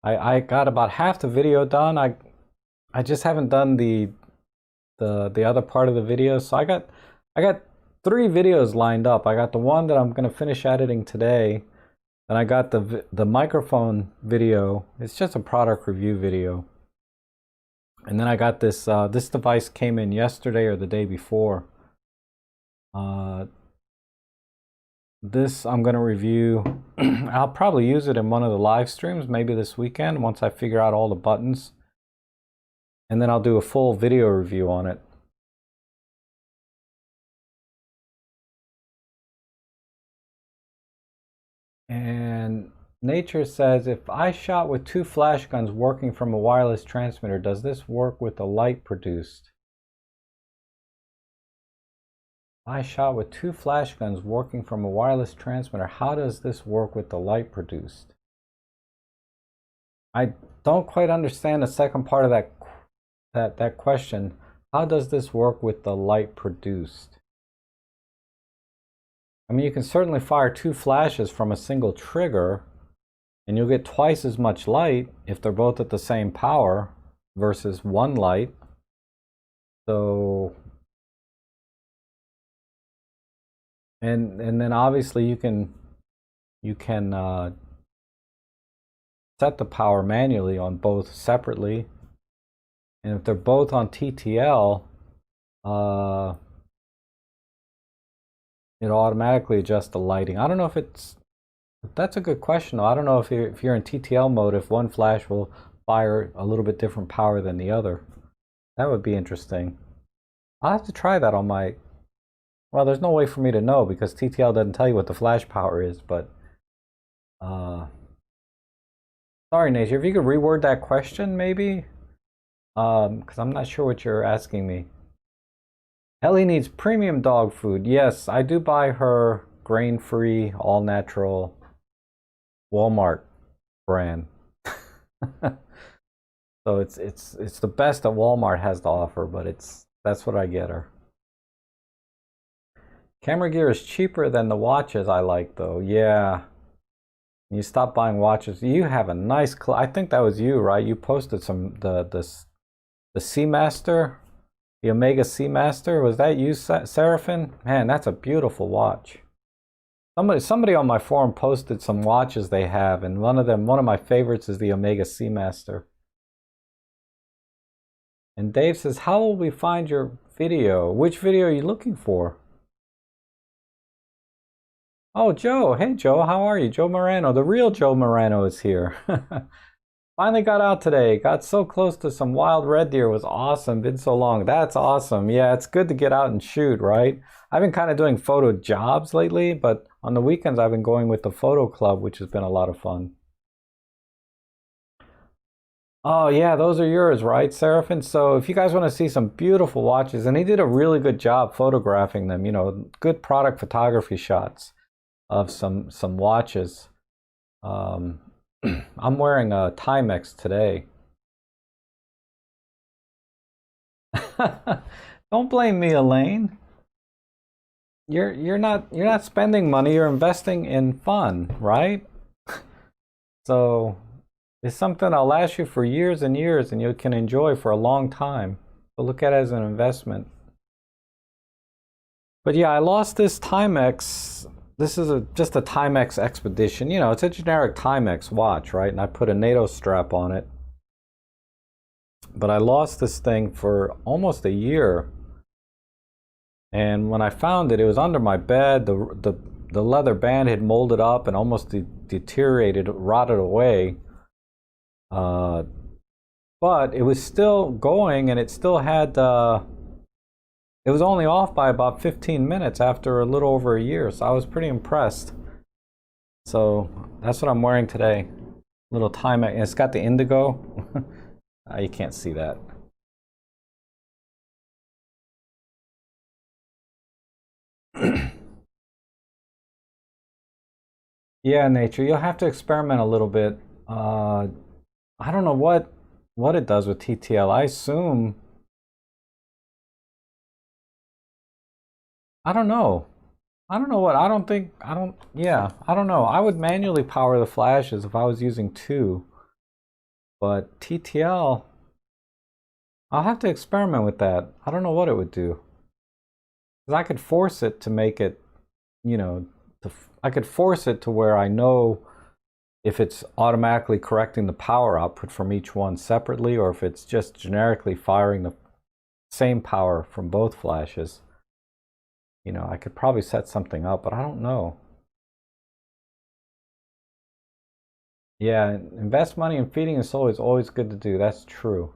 Speaker 1: I got about half the video done. I just haven't done the other part of the video. So I got 3 videos lined up. I got the one that I'm going to finish editing today. Then I got the microphone video. It's just a product review video. And then I got this this device came in yesterday or the day before. This I'm going to review. I'll probably use it in one of the live streams, maybe this weekend, once I figure out all the buttons. and then I'll do a full video review on it. And Nature says, if I shot with 2 flash guns working from a wireless transmitter, does this work with the light produced? I shot with 2 flash guns working from a wireless transmitter. How does this work with the light produced? I don't quite understand the second part of that question. How does this work with the light produced? I mean, you can certainly fire 2 flashes from a single trigger, and you'll get twice as much light if they're both at the same power versus 1 light. So, and then obviously you can set the power manually on both separately, and if they're both on TTL, it automatically adjusts the lighting. I don't know if that's a good question though. I don't know if you're in TTL mode, if one flash will fire a little bit different power than the other. That would be interesting. I'll have to try that on my, well, there's no way for me to know because TTL doesn't tell you what the flash power is, but sorry, Nature, if you could reword that question maybe, because I'm not sure what you're asking me. Ellie needs premium dog food. Yes, I do buy her grain-free, all-natural Walmart brand. So it's the best that Walmart has to offer, but that's what I get her. Camera gear is cheaper than the watches I like though. Yeah. You stop buying watches. You have a nice I think that was you, right? You posted some the Seamaster. The Omega Seamaster, was that you, Seraphin? Man, that's a beautiful watch. Somebody on my forum posted some watches they have, and one of my favorites is the Omega Seamaster. And Dave says, how will we find your video? Which video are you looking for? Oh, Joe. Hey, Joe. How are you? Joe Morano. The real Joe Morano is here. Finally got out today. Got so close to some wild red deer. It was awesome. Been so long. That's awesome. Yeah, it's good to get out and shoot, right? I've been kind of doing photo jobs lately, but on the weekends I've been going with the photo club, which has been a lot of fun. Oh yeah, those are yours, right, Seraphin? So if you guys want to see some beautiful watches, and he did a really good job photographing them, you know, good product photography shots of some watches. I'm wearing a Timex today. Don't blame me, Elaine. You're not spending money, you're investing in fun, right? So it's something that'll last you for years and years and you can enjoy for a long time. So look at it as an investment. But yeah, I lost this Timex. This is just a Timex Expedition. You know, it's a generic Timex watch, right? And I put a NATO strap on it. But I lost this thing for almost a year. And when I found it, it was under my bed. The leather band had molded up and almost deteriorated, rotted away. But it was still going, and it still had... it was only off by about 15 minutes after a little over a year, so I was pretty impressed. So that's what I'm wearing today. Little Timex, and it's got the indigo. You can't see that. Yeah, Nature, you'll have to experiment a little bit. I don't know what it does with TTL. I assume... I don't know. I don't know what, I don't know. I would manually power the flashes if I was using 2. But TTL, I'll have to experiment with that. I don't know what it would do. Because I could force it to make it, you know, I could force it to where I know if it's automatically correcting the power output from each one separately or if it's just generically firing the same power from both flashes. You know, I could probably set something up, but I don't know. Yeah, invest money in feeding the soul is always good to do. That's true.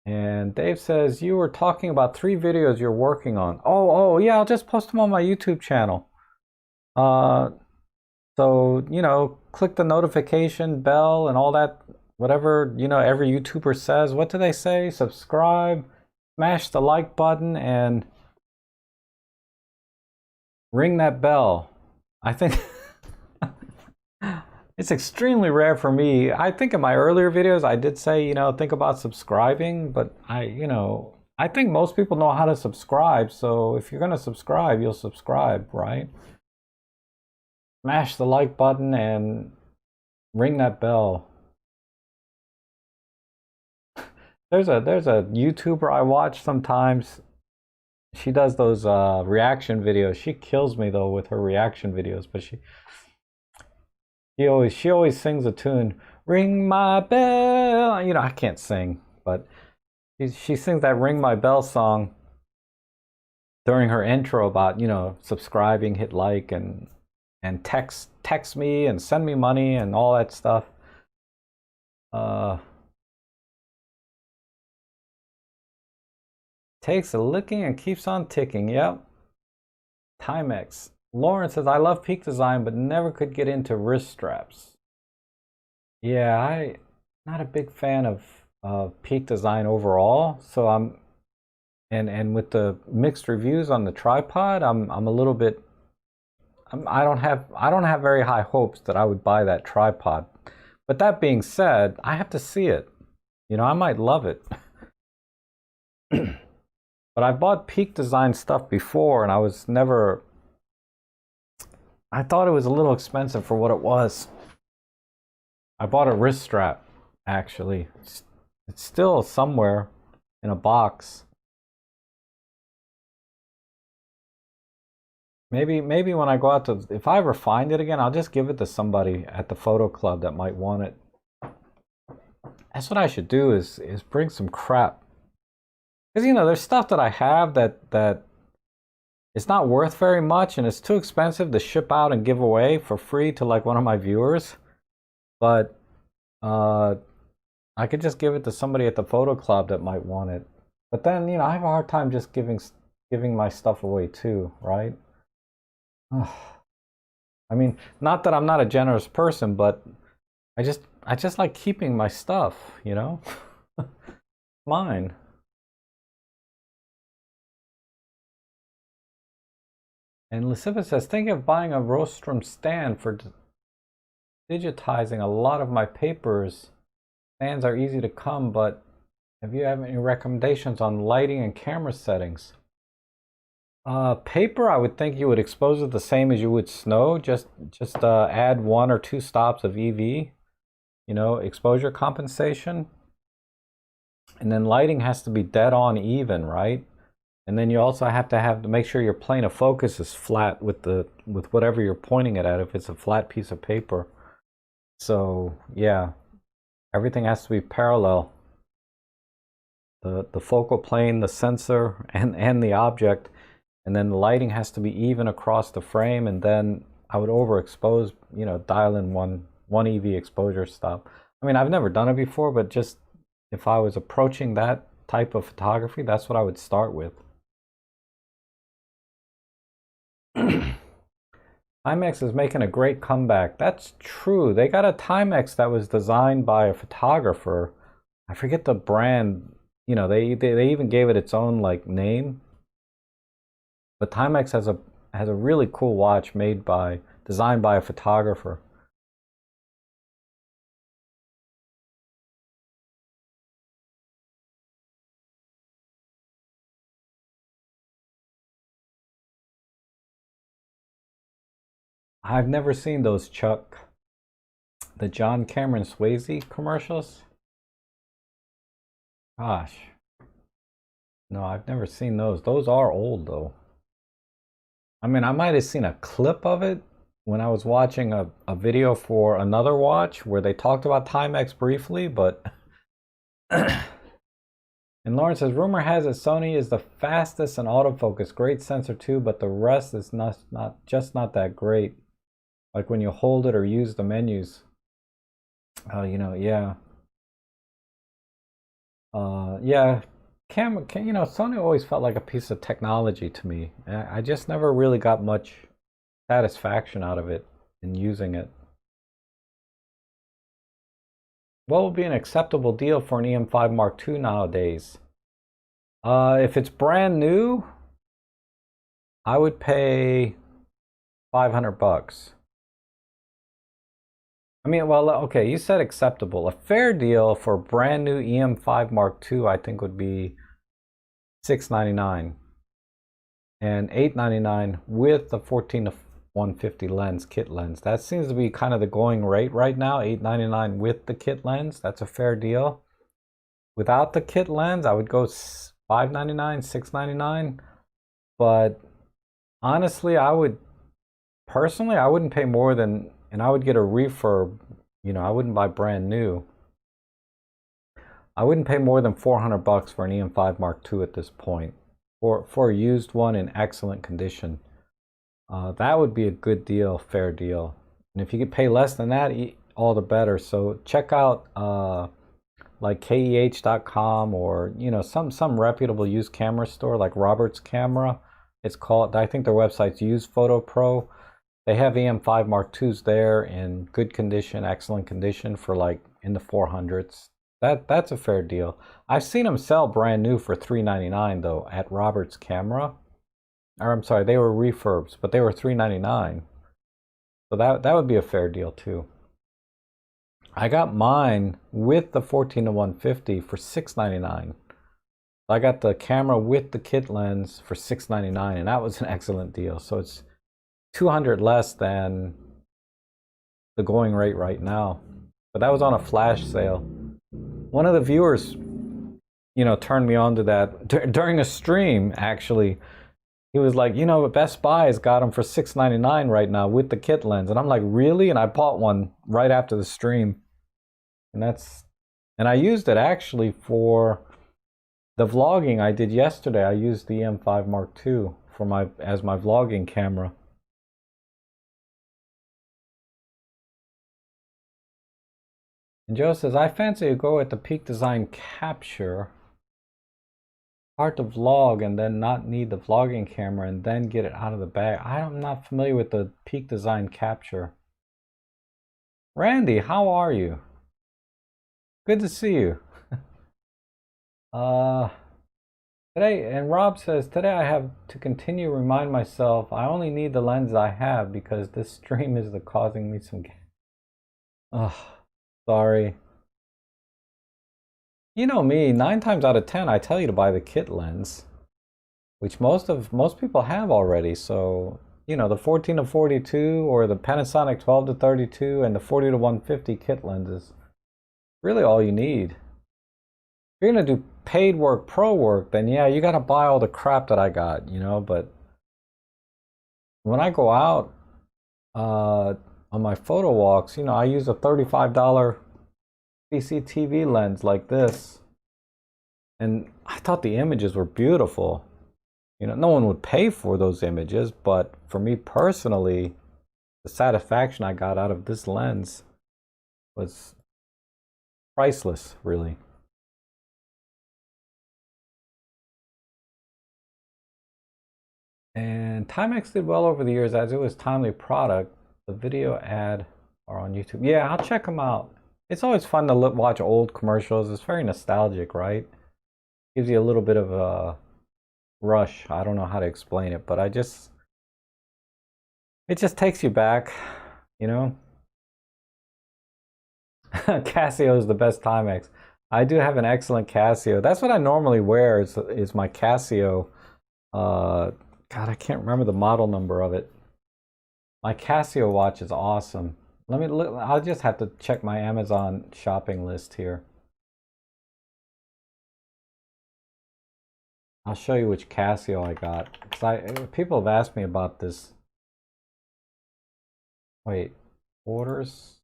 Speaker 1: And Dave says, you were talking about 3 videos you're working on. Oh, yeah, I'll just post them on my YouTube channel. So, click the notification bell and all that, whatever, every YouTuber says. What do they say? Subscribe, smash the like button, and ring that bell. I think it's extremely rare for me. I think in my earlier videos, I did say, think about subscribing, but I think most people know how to subscribe. So if you're going to subscribe, you'll subscribe, right? Smash the like button and ring that bell. There's a YouTuber I watch sometimes. She does those reaction videos. She kills me though with her reaction videos, but she always sings a tune. Ring my bell. I can't sing, but she sings that Ring My Bell song during her intro about, subscribing, hit like, and text me and send me money and all that stuff. Takes a licking and keeps on ticking. Yep. Timex. Lauren says, I love Peak Design, but never could get into wrist straps. Yeah, I'm not a big fan of Peak Design overall. So and with the mixed reviews on the tripod, I'm a little bit. I don't have very high hopes that I would buy that tripod. But that being said, I have to see it. I might love it. But I bought Peak Design stuff before, and I thought it was a little expensive for what it was. I bought a wrist strap, actually. It's still somewhere in a box. Maybe when I go out to, if I ever find it again, I'll just give it to somebody at the photo club that might want it. That's what I should do is bring some crap. Because, there's stuff that I have that it's not worth very much, and it's too expensive to ship out and give away for free to like one of my viewers. But I could just give it to somebody at the photo club that might want it. But then, I have a hard time just giving my stuff away too, right? I mean, not that I'm not a generous person, but I just like keeping my stuff, Mine. And Lysippus says, thinking of buying a rostrum stand for digitizing a lot of my papers. Stands are easy to come, but have you any recommendations on lighting and camera settings? Paper, I would think you would expose it the same as you would snow. Just add 1 or 2 stops of EV, exposure compensation. And then lighting has to be dead on even, right? And then you also have to make sure your plane of focus is flat with whatever you're pointing it at, if it's a flat piece of paper. So yeah, everything has to be parallel. The focal plane, the sensor, and the object, and then the lighting has to be even across the frame. And then I would overexpose, dial in one EV exposure stop. I mean, I've never done it before, but just if I was approaching that type of photography, that's what I would start with. Timex is making a great comeback. That's true. They got a Timex that was designed by a photographer. I forget the brand. They even gave it its own like name. But Timex has a really cool watch designed by a photographer. I've never seen those, Chuck. The John Cameron Swayze commercials? Gosh. No, I've never seen those. Those are old, though. I mean, I might have seen a clip of it when I was watching a video for another watch where they talked about Timex briefly, but... And Lauren says, rumor has it Sony is the fastest in autofocus. Great sensor too, but the rest is not that great. Like when you hold it or use the menus. Yeah. Yeah, you know, Sony always felt like a piece of technology to me. I just never really got much satisfaction out of it in using it. What would be an acceptable deal for an EM5 Mark II nowadays? If it's brand new, I would pay 500 bucks. I mean, well, okay, you said acceptable. A fair deal for a brand new EM5 Mark II, I think would be 699 and 899 with the 14 to 150 lens, kit lens. That seems to be kind of the going rate right now, 899 with the kit lens. That's a fair deal. Without the kit lens, I would go 599, 699. But honestly, I would personally, I wouldn't pay more than, and I would get a refurb. You know, I wouldn't buy brand new. I wouldn't pay more than 400 bucks for an EM5 Mark II at this point, for a used one in excellent condition. That would be a good deal, fair deal. And if you could pay less than that, all the better. So check out like keh.com, or you know, some reputable used camera store like Robert's Camera. It's called, I think their website's Used Photo Pro. They have EM5 Mark IIs there in good condition, excellent condition for like in the 400s. That's a fair deal. I've seen them sell brand new for $399 though at Robert's Camera. Or I'm sorry, they were refurbs, but they were $399. So that would be a fair deal too. I got mine with the 14 to 150 for $699. I got the camera with the kit lens for $699, and that was an excellent deal. So it's 200 less than the going rate right now. But that was on a flash sale. One of the viewers, you know, turned me on to that during a stream, actually. He was like, you know, Best Buy has got them for $699 right now with the kit lens. And I'm like, really? And I bought one right after the stream. And I used it actually for the vlogging I did yesterday. I used the M5 Mark II for as my vlogging camera. And Joe says, I fancy a go at the Peak Design Capture. Hard to vlog and then not need the vlogging camera and then get it out of the bag. I'm not familiar with the Peak Design Capture. Randy, how are you? Good to see you. Today, and Rob says, today I have to continue to remind myself I only need the lens I have because this stream is causing me some. Oh, sorry. You know me, 9 times out of 10 I tell you to buy the kit lens, which most people have already. So, you know, the 14 to 42 or the Panasonic 12 to 32 and the 40 to 150 kit lenses, really all you need. If you're gonna do paid work, pro work, then yeah, you gotta buy all the crap that I got, you know. But when I go out on my photo walks, you know, I use a $35 CCTV lens like this, and I thought the images were beautiful. You know, no one would pay for those images, but for me personally, the satisfaction I got out of this lens was priceless, really. And Timex did well over the years as it was a timely product. The video ad are on YouTube. Yeah, I'll check them out. It's always fun to watch old commercials. It's very nostalgic, right? Gives you a little bit of a rush. I don't know how to explain it, but it just takes you back, you know? Casio is the best Timex. I do have an excellent Casio. That's what I normally wear is my Casio. God, I can't remember the model number of it. My Casio watch is awesome. Let me look. I'll just have to check my Amazon shopping list here. I'll show you which Casio I got, because people have asked me about this. Wait, orders.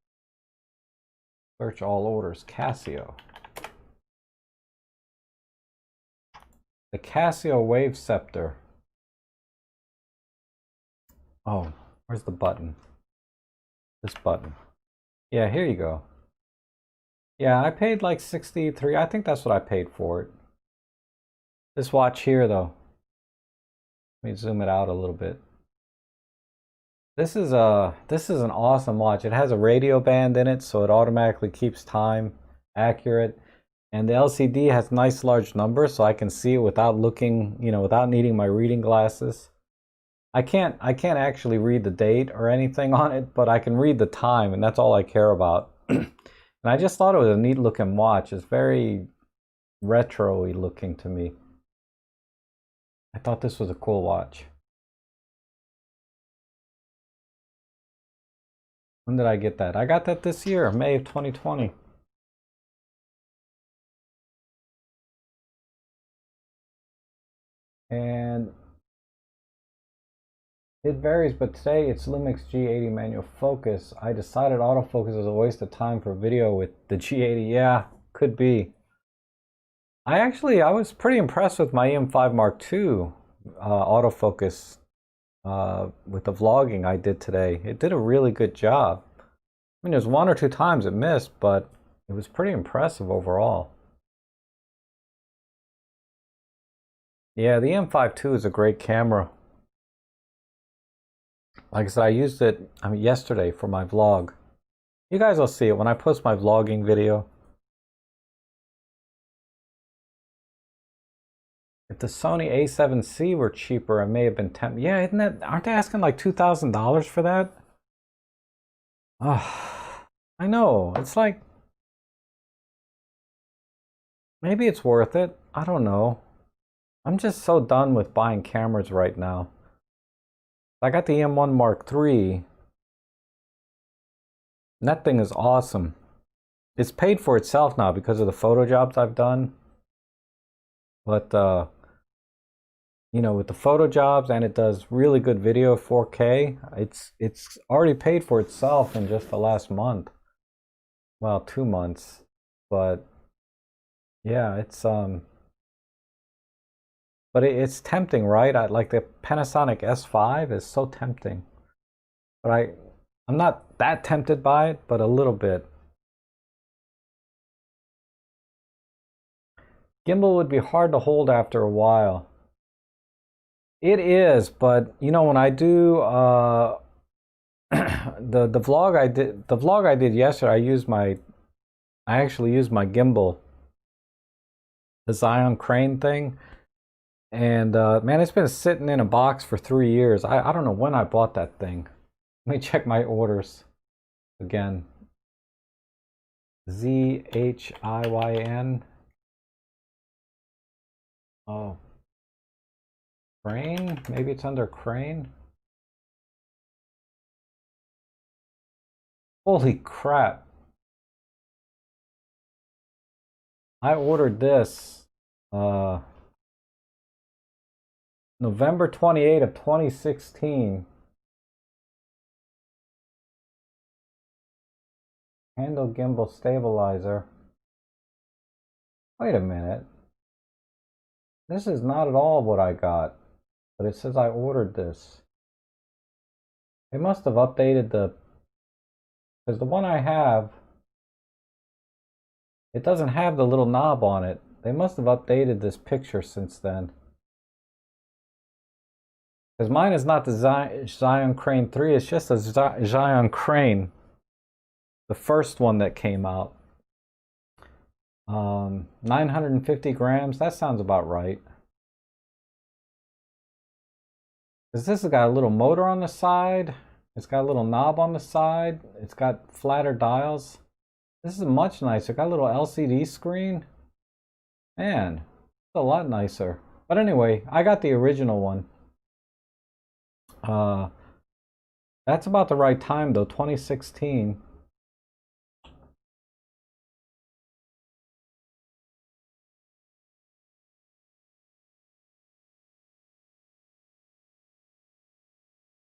Speaker 1: Search all orders. Casio. The Casio Wave Scepter. Oh, where's the button? This button. Yeah, here you go. Yeah, I paid like 63. I think that's what I paid for it. This watch here, though. Let me zoom it out a little bit. This is an awesome watch. It has a radio band in it, so it automatically keeps time accurate. And the LCD has nice large numbers, so I can see it without looking, without needing my reading glasses. I can't actually read the date or anything on it, but I can read the time, and that's all I care about. And I just thought it was a neat looking watch. It's very retro-y looking to me. I thought this was a cool watch. When did I get that? I got that this year, May of 2020. And it varies, but today it's Lumix G80 manual focus. I decided autofocus is a waste of time for video with the G80. Yeah, could be. I was pretty impressed with my EM5 Mark II autofocus with the vlogging I did today. It did a really good job. I mean, there's one or two times it missed, but it was pretty impressive overall. Yeah, the M5 II is a great camera. Like I said, I used it yesterday for my vlog. You guys will see it when I post my vlogging video. If the Sony A7C were cheaper, I may have been tempted. Yeah, aren't they asking like $2,000 for that? Oh, I know. It's like, maybe it's worth it. I don't know. I'm just so done with buying cameras right now. I got the M1 Mark III. And that thing is awesome. It's paid for itself now because of the photo jobs I've done. But with the photo jobs, and it does really good video 4K. It's already paid for itself in just the last month. Well, 2 months. But yeah, it's tempting, right? Like the Panasonic S5 is so tempting. But I'm not that tempted by it, but a little bit. Gimbal would be hard to hold after a while. It is, but when I do the vlog I did yesterday, I actually used my gimbal, the Zion Crane thing, and man, it's been sitting in a box for 3 years. I don't know when I bought that thing. Let me check my orders again. ZHIYN. Oh, Crane? Maybe it's under Crane? Holy crap. I ordered this November 28th of 2016. Handle gimbal stabilizer. Wait a minute. This is not at all what I got, but it says I ordered this. They must have updated because the one I have, it doesn't have the little knob on it. They must have updated this picture since then. Because mine is not the Zion Crane 3, it's just a Zion Crane. The first one that came out. 950 grams, that sounds about right. Because this has got a little motor on the side. It's got a little knob on the side. It's got flatter dials. This is much nicer. Got a little LCD screen. Man, it's a lot nicer. But anyway, I got the original one. That's about the right time though, 2016.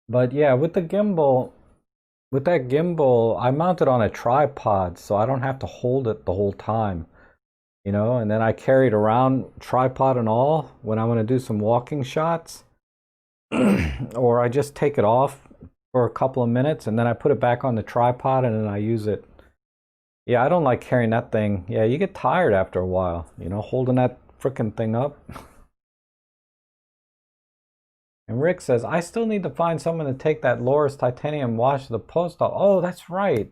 Speaker 1: But yeah, with that gimbal, I mount it on a tripod, so I don't have to hold it the whole time, and then I carry it around, tripod and all, when I want to do some walking shots, or I just take it off for a couple of minutes, and then I put it back on the tripod, and then I use it Yeah, I don't like carrying that thing. Yeah, you get tired after a while, holding that freaking thing up. And Rick says, I still need to find someone to take that Loris titanium watch to the post office. Oh, that's right.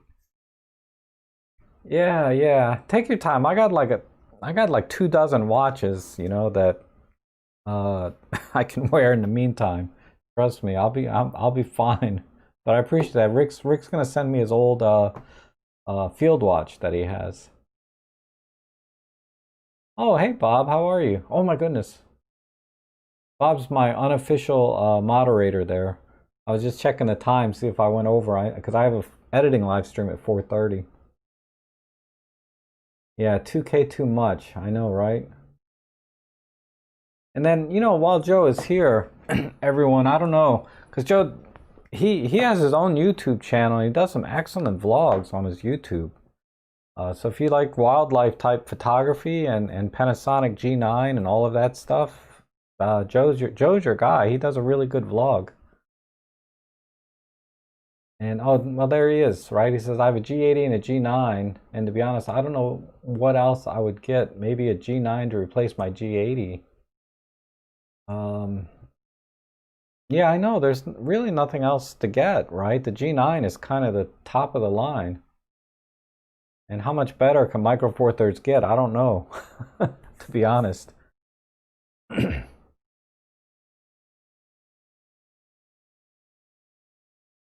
Speaker 1: Yeah, yeah. Take your time. I got like 2 dozen watches, that I can wear in the meantime. Trust me, I'll be fine. But I appreciate that. Rick's gonna send me his old field watch that he has. Oh, hey Bob, how are you? Oh my goodness. Bob's my unofficial moderator there. I was just checking the time, see if I went over. Because I have a editing live stream at 4:30. Yeah, 2K too much. I know, right? And then, while Joe is here, everyone, I don't know, because Joe, he has his own YouTube channel. He does some excellent vlogs on his YouTube. So if you like wildlife type photography and Panasonic G9 and all of that stuff, Joe's your guy. He does a really good vlog. And oh well, there he is, right? He says I have a G80 and a G9, and to be honest, I don't know what else I would get. Maybe a G9 to replace my G80. Um, yeah, I know. There's really nothing else to get, right? The G9 is kind of the top of the line. And how much better can Micro Four Thirds get? I don't know, to be honest.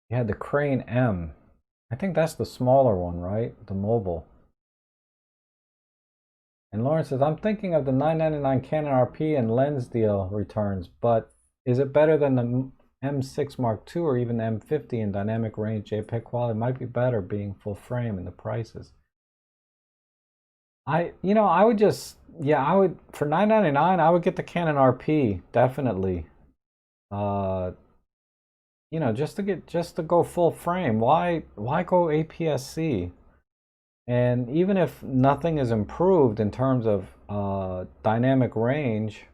Speaker 1: You had the Crane M. I think that's the smaller one, right? The mobile. And Lawrence says, I'm thinking of the $9.99 Canon RP and lens deal returns, but is it better than the M6 Mark II or even the M50 in dynamic range JPEG quality? Might be better being full frame and the prices. I would just, yeah, I would, for $9.99, I would get the Canon RP, definitely. Uh, just to go full frame. Why go APS-C? And even if nothing is improved in terms of dynamic range,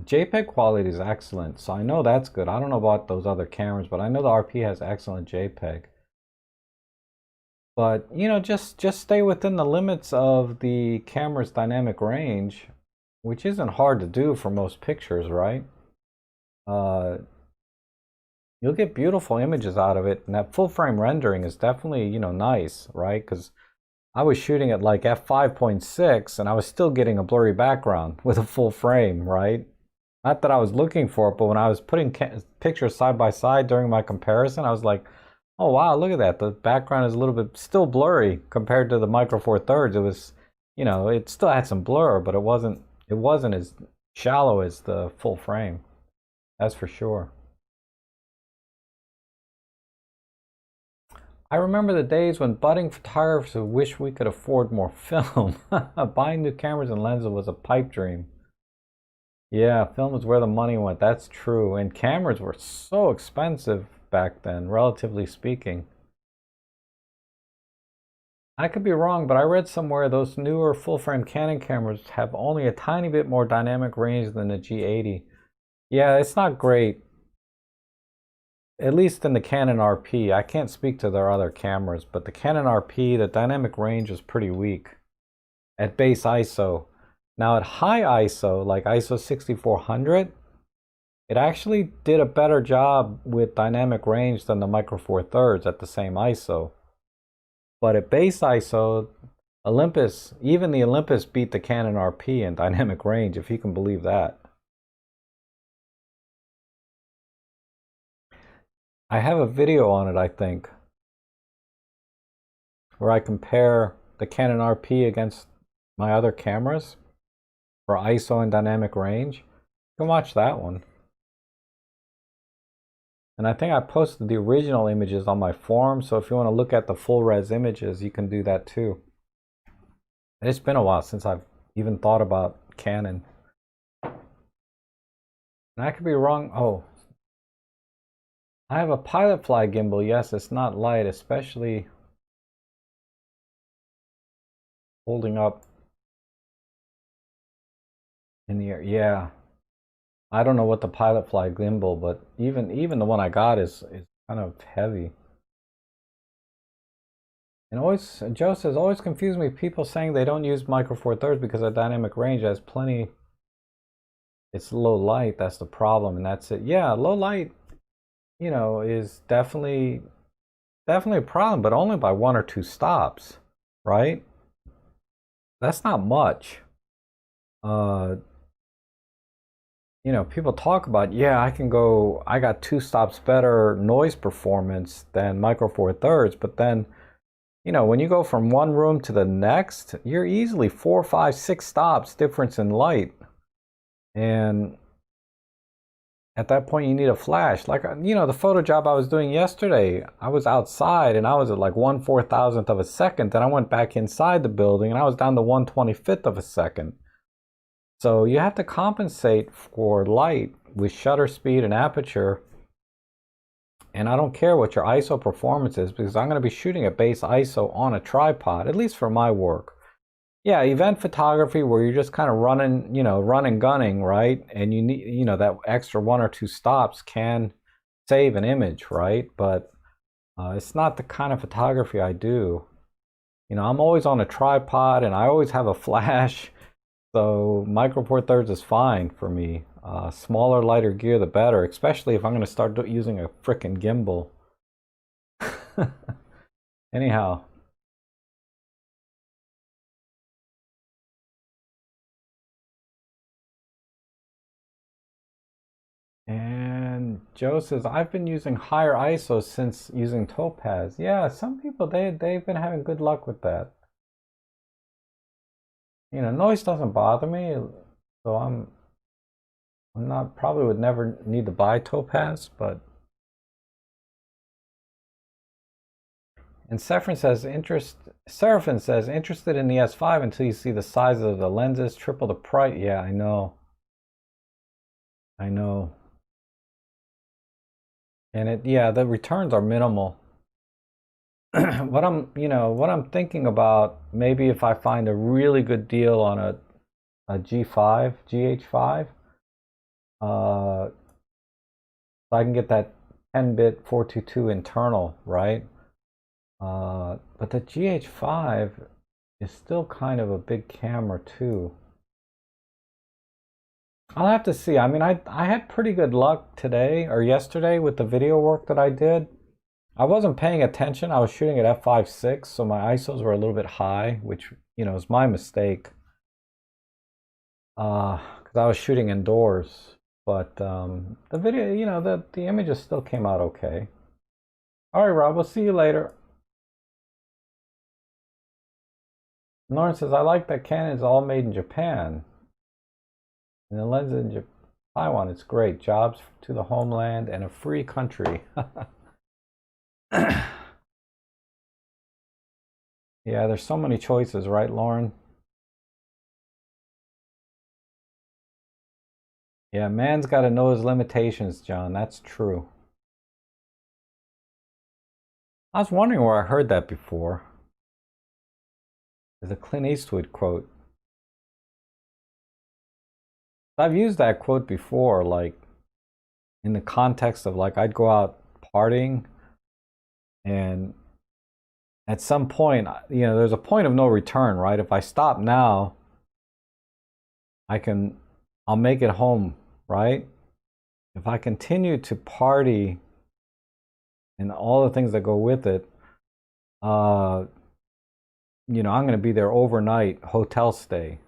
Speaker 1: JPEG quality is excellent. So I know that's good. I don't know about those other cameras, but I know the RP has excellent JPEG. But just stay within the limits of the camera's dynamic range, which isn't hard to do for most pictures, right? Uh, you'll get beautiful images out of it, and that full frame rendering is definitely nice, right? Because I was shooting at like f5.6 and I was still getting a blurry background with a full frame, right? Not that I was looking for it, but when I was putting pictures side by side during my comparison, I was like, oh wow, look at that. The background is a little bit still blurry compared to the Micro Four Thirds. It was, it still had some blur, but it wasn't as shallow as the full frame. That's for sure. I remember the days when budding photographers wish we could afford more film. Buying new cameras and lenses was a pipe dream. Yeah, film is where the money went. That's true. And cameras were so expensive back then, relatively speaking. I could be wrong, but I read somewhere those newer full frame Canon cameras have only a tiny bit more dynamic range than the G80. Yeah, it's not great. At least in the Canon RP. I can't speak to their other cameras, but the Canon RP, the dynamic range is pretty weak at base ISO. Now at high ISO, like ISO 6400, it actually did a better job with dynamic range than the Micro Four Thirds at the same ISO. But at base ISO, Olympus, even the Olympus beat the Canon RP in dynamic range, if you can believe that. I have a video on it, I think, where I compare the Canon RP against my other cameras for ISO and dynamic range. You can watch that one. And I think I posted the original images on my forum, so if you want to look at the full res images, you can do that too. And it's been a while since I've even thought about Canon. And I could be wrong. Oh, I have a Pilot Fly gimbal. Yes, it's not light, especially holding up in the air. Yeah, I don't know what the Pilot Fly gimbal, but even the one I got is kind of heavy. And always, Joe says, always confuse me. People saying they don't use micro four thirds because of dynamic range has plenty. It's low light. That's the problem, and that's it. Yeah, low light, is definitely a problem, but only by 1 or 2 stops, right? That's not much. Uh, people talk about, yeah, I got 2 stops better noise performance than micro four thirds, but then, when you go from one room to the next, you're easily 4, 5, 6 stops difference in light. And at that point, you need a flash. Like, the photo job I was doing yesterday, I was outside and I was at like 1/4000th of a second. Then I went back inside the building and I was down to 1/25th of a second. So you have to compensate for light with shutter speed and aperture. And I don't care what your ISO performance is because I'm going to be shooting at base ISO on a tripod, at least for my work. Yeah, event photography where you're just kind of running, gunning, right? And you need, that extra 1 or 2 stops can save an image, right? But it's not the kind of photography I do. I'm always on a tripod and I always have a flash. So micro four thirds is fine for me. Smaller, lighter gear, the better, especially if I'm going to start using a frickin' gimbal. Anyhow. And Joe says, I've been using higher ISO since using Topaz. Yeah, some people, they've been having good luck with that. Noise doesn't bother me, so I'm not, probably would never need to buy Topaz, but. And Seraphin says, interested in the S5 until you see the size of the lenses, triple the price. Yeah, I know. I know. And the returns are minimal. what I'm thinking about, maybe if I find a really good deal on a G5, GH5, so I can get that 10-bit 422 internal, right? But the GH5 is still kind of a big camera too. I'll have to see. I mean, I had pretty good luck today or yesterday with the video work that I did. I wasn't paying attention. I was shooting at f5.6, so my ISOs were a little bit high, which, is my mistake. Because I was shooting indoors. But the video, the images still came out okay. All right, Rob, we'll see you later. Lauren says, I like that Canon is all made in Japan. And the lens in Taiwan, it's great. Jobs to the homeland and a free country. Yeah, there's so many choices, right, Lauren? Yeah, man's got to know his limitations, John. That's true. I was wondering where I heard that before. There's a Clint Eastwood quote. I've used that quote before, like in the context of like I'd go out partying and at some point, there's a point of no return, right? If I stop now, I'll make it home, right? If I continue to party and all the things that go with it, I'm going to be there overnight, hotel stay.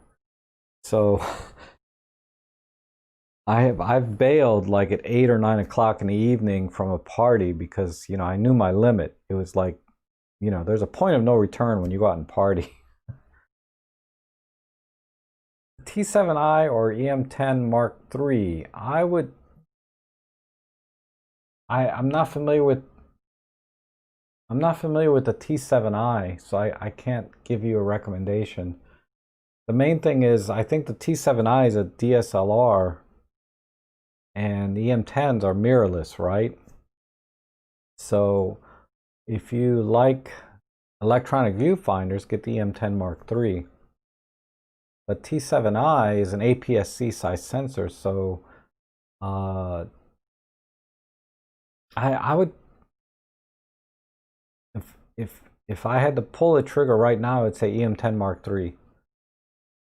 Speaker 1: So I've bailed like at 8 or 9 o'clock in the evening from a party because I knew my limit. It was like, there's a point of no return when you go out and party. T7i or EM10 Mark III. I'm not familiar with the T7i, so I can't give you a recommendation. The main thing is I think the T7i is a DSLR and the EM10s are mirrorless, right? So if you like electronic viewfinders, get the EM10 Mark III. But T7i is an APS-C size sensor, so I would, if if I had to pull a trigger right now, I'd say EM10 Mark III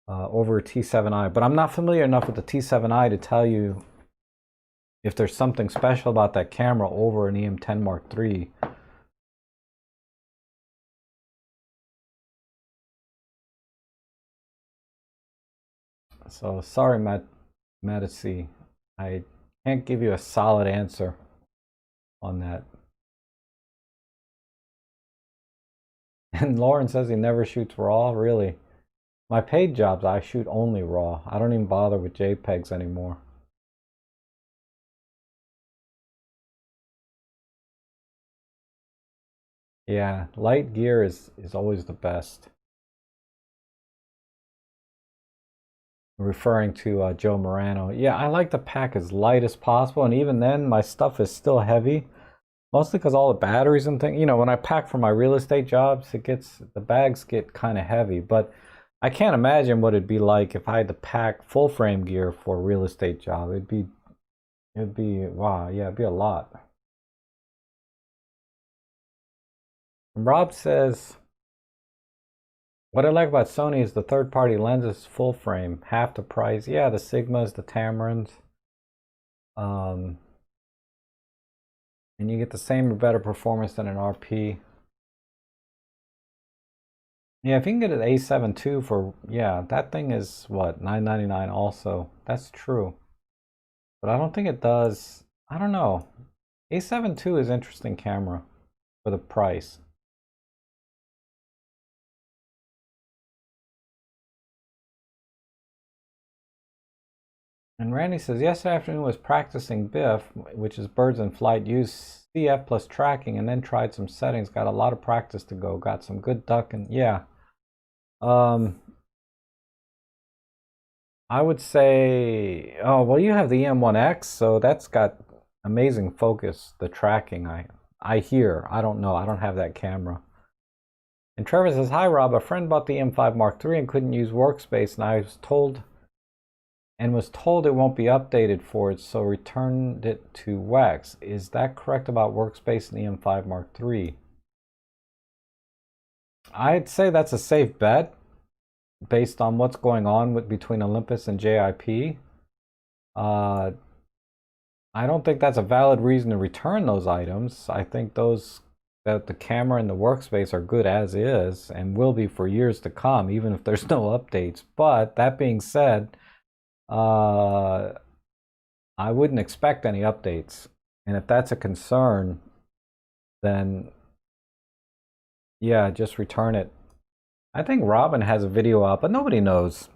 Speaker 1: over a T7i. But I'm not familiar enough with the T7i to tell you if there's something special about that camera over an EM10 Mark III. So sorry, Medici. I can't give you a solid answer on that. And Lauren says he never shoots RAW. Really? My paid jobs, I shoot only RAW. I don't even bother with JPEGs anymore. Yeah, light gear is always the best. Referring to Joe Morano. Yeah, I like to pack as light as possible, and even then, my stuff is still heavy. Mostly because all the batteries and things, when I pack for my real estate jobs, the bags get kind of heavy. But I can't imagine what it'd be like if I had to pack full frame gear for a real estate job. Wow, yeah, it'd be a lot. And Rob says, what I like about Sony is the third-party lenses full frame, half the price. Yeah, the Sigmas, the Tamarins. Um, and you get the same or better performance than an RP. Yeah, if you can get an A7 II for, yeah, that thing is what, $999 also. That's true. But I don't think it does. I don't know. A7 II is interesting camera for the price. And Randy says, yesterday afternoon was practicing BIF, which is birds in flight, used CF plus tracking, and then tried some settings. Got a lot of practice to go. Got some good ducking. Yeah. I would say, oh, well, you have the EM1X, so that's got amazing focus, the tracking. I hear. I don't know. I don't have that camera. And Trevor says, hi, Rob. A friend bought the M5 Mark III and couldn't use Workspace, and I was told it won't be updated for it, so returned it to Wax. Is that correct about Workspace and the M5 Mark III? I'd say that's a safe bet based on what's going on between Olympus and JIP. I don't think that's a valid reason to return those items. I think that the camera and the Workspace are good as is and will be for years to come, even if there's no updates. But that being said, I wouldn't expect any updates. And if that's a concern, then yeah, just return it. I think Robin has a video up, but nobody knows.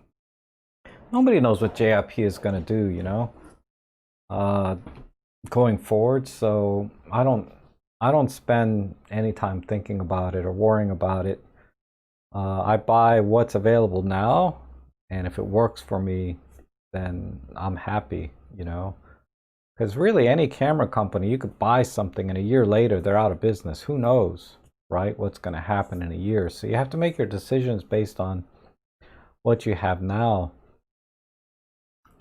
Speaker 1: Nobody knows what JIP is going to do, going forward. So I don't spend any time thinking about it or worrying about it. I buy what's available now, and if it works for me, then I'm happy, Because really, any camera company, you could buy something and a year later they're out of business. Who knows, right? What's going to happen in a year? So you have to make your decisions based on what you have now.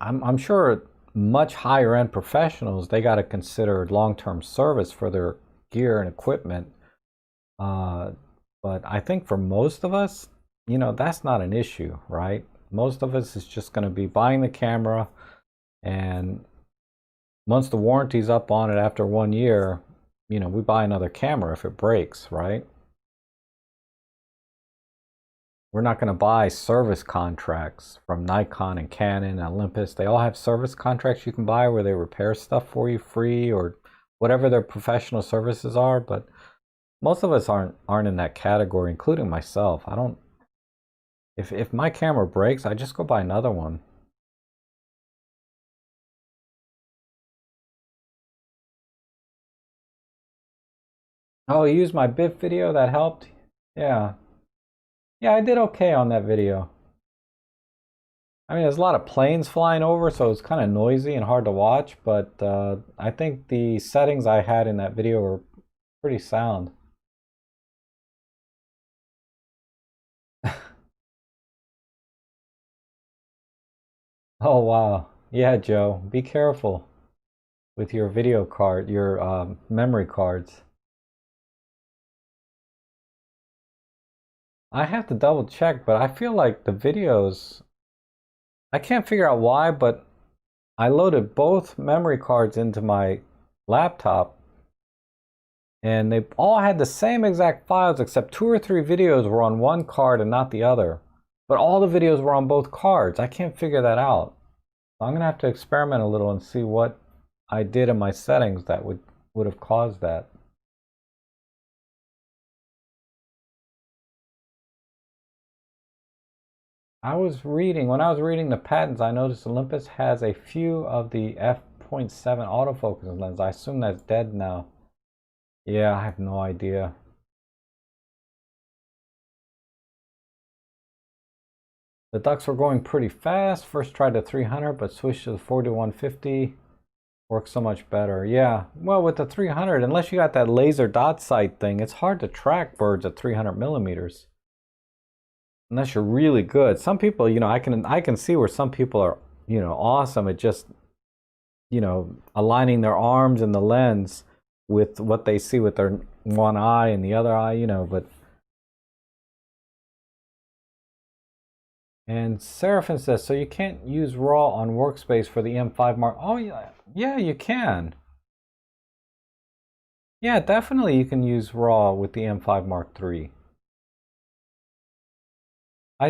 Speaker 1: I'm sure much higher end professionals, they got to consider long-term service for their gear and equipment. But I think for most of us, that's not an issue, right? Most of us is just going to be buying the camera, and once the warranty's up on it after 1 year, we buy another camera if it breaks, right? We're not going to buy service contracts from Nikon and Canon and Olympus. They all have service contracts you can buy where they repair stuff for you free or whatever their professional services are. But most of us aren't in that category, including myself. I don't. If my camera breaks, I just go buy another one. Oh, you used my BIF video? That helped? Yeah. Yeah, I did okay on that video. I mean, there's a lot of planes flying over, so it's kind of noisy and hard to watch, but I think the settings I had in that video were pretty sound. Oh, wow. Yeah, Joe, be careful with your video card, your memory cards. I have to double check, but I feel like the videos, I can't figure out why, but I loaded both memory cards into my laptop and they all had the same exact files except 2 or 3 videos were on one card and not the other. But all the videos were on both cards. I can't figure that out. So I'm gonna have to experiment a little and see what I did in my settings that would have caused that. When I was reading the patents, I noticed Olympus has a few of the f.7 autofocus lens. I assume that's dead now. Yeah, I have no idea. The ducks were going pretty fast. First tried the 300, but switched to the 40-150. Works so much better. Yeah, well, with the 300, unless you got that laser dot sight thing, it's hard to track birds at 300 millimeters. Unless you're really good. Some people, I can see where some people are, awesome at just, aligning their arms in the lens with what they see with their one eye and the other eye, but. And Seraphin says, so you can't use RAW on Workspace for the M5 Mark. Oh, yeah, you can. Yeah, definitely you can use RAW with the M5 Mark III. I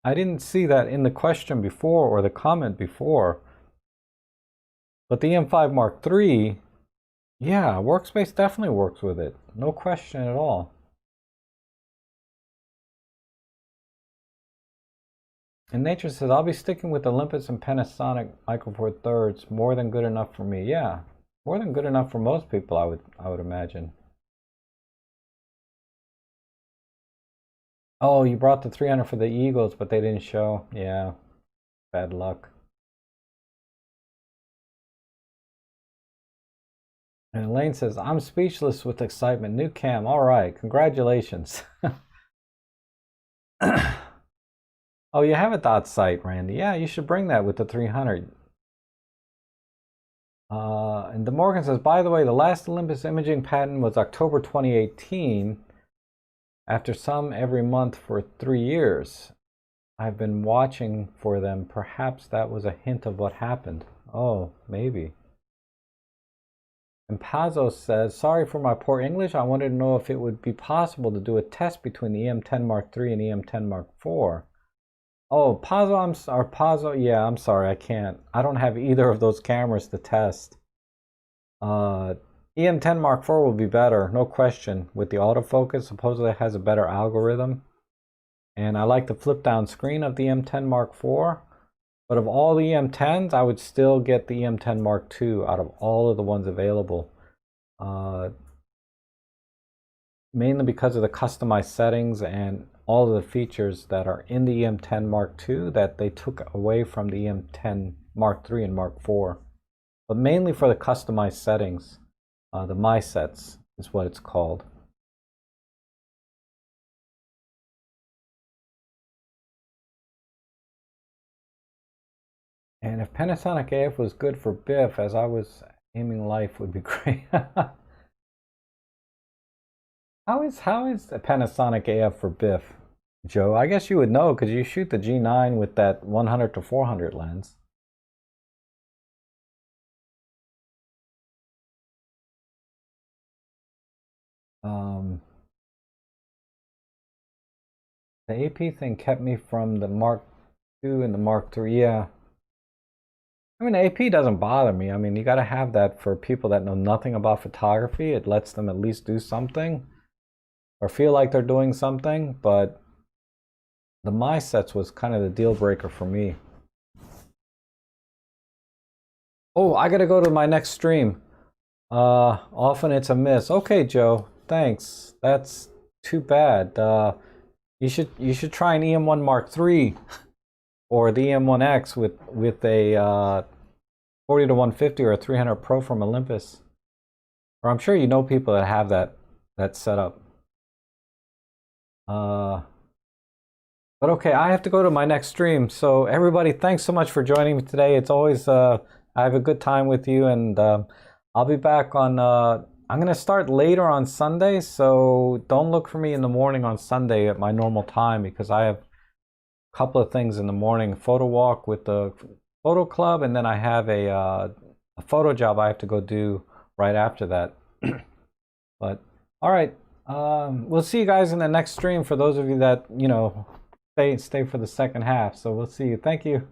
Speaker 1: didn't see that in the question before or the comment before. But the M5 Mark III, yeah, Workspace definitely works with it. No question at all. And Nature says, I'll be sticking with Olympus and Panasonic Micro Four Thirds. More than good enough for me. Yeah, more than good enough for most people, I would imagine. Oh, you brought the 300 for the Eagles, but they didn't show. Yeah, bad luck. And Elaine says, I'm speechless with excitement. New cam. All right, congratulations. Oh, you have a dot sight, Randy. Yeah, you should bring that with the 300. And DeMorgan says, by the way, the last Olympus imaging patent was October 2018. After some every month for 3 years. I've been watching for them. Perhaps that was a hint of what happened. Oh, maybe. And Pazos says, sorry for my poor English. I wanted to know if it would be possible to do a test between the EM10 Mark III and EM10 Mark IV. Oh, Pazzo, yeah, I'm sorry, I can't. I don't have either of those cameras to test. EM10 Mark IV will be better, no question. With the autofocus, supposedly it has a better algorithm. And I like the flip down screen of the M10 Mark IV. But of all the EM10s, I would still get the EM10 Mark II out of all of the ones available. Mainly because of the customized settings and all of the features that are in the EM10 Mark II that they took away from the EM10 Mark III and Mark IV. But mainly for the customized settings. The My Sets is what it's called. And if Panasonic AF was good for BIF, as I was aiming life would be great. How is a Panasonic AF for BIF, Joe? I guess you would know because you shoot the G9 with that 100 to 400 lens. The AP thing kept me from the Mark II and the Mark III. Yeah. I mean, AP doesn't bother me. I mean, you got to have that for people that know nothing about photography. It lets them at least do something or feel like they're doing something. But the My Sets was kind of the deal breaker for me. Oh, I got to go to my next stream. Often it's a miss. Okay, Joe. Thanks. That's too bad. You should try an EM1 Mark III or the EM1X with a 40 to 150 or a 300 Pro from Olympus. Or I'm sure you know people that have that setup. But okay, I have to go to my next stream. So everybody, thanks so much for joining me today. It's always I have a good time with you, and I'll be back on I'm gonna start later on Sunday, so don't look for me in the morning on Sunday at my normal time because I have a couple of things in the morning: photo walk with the photo club, and then I have a photo job I have to go do right after that. But all right, we'll see you guys in the next stream. For those of you that stay for the second half, so we'll see you. Thank you.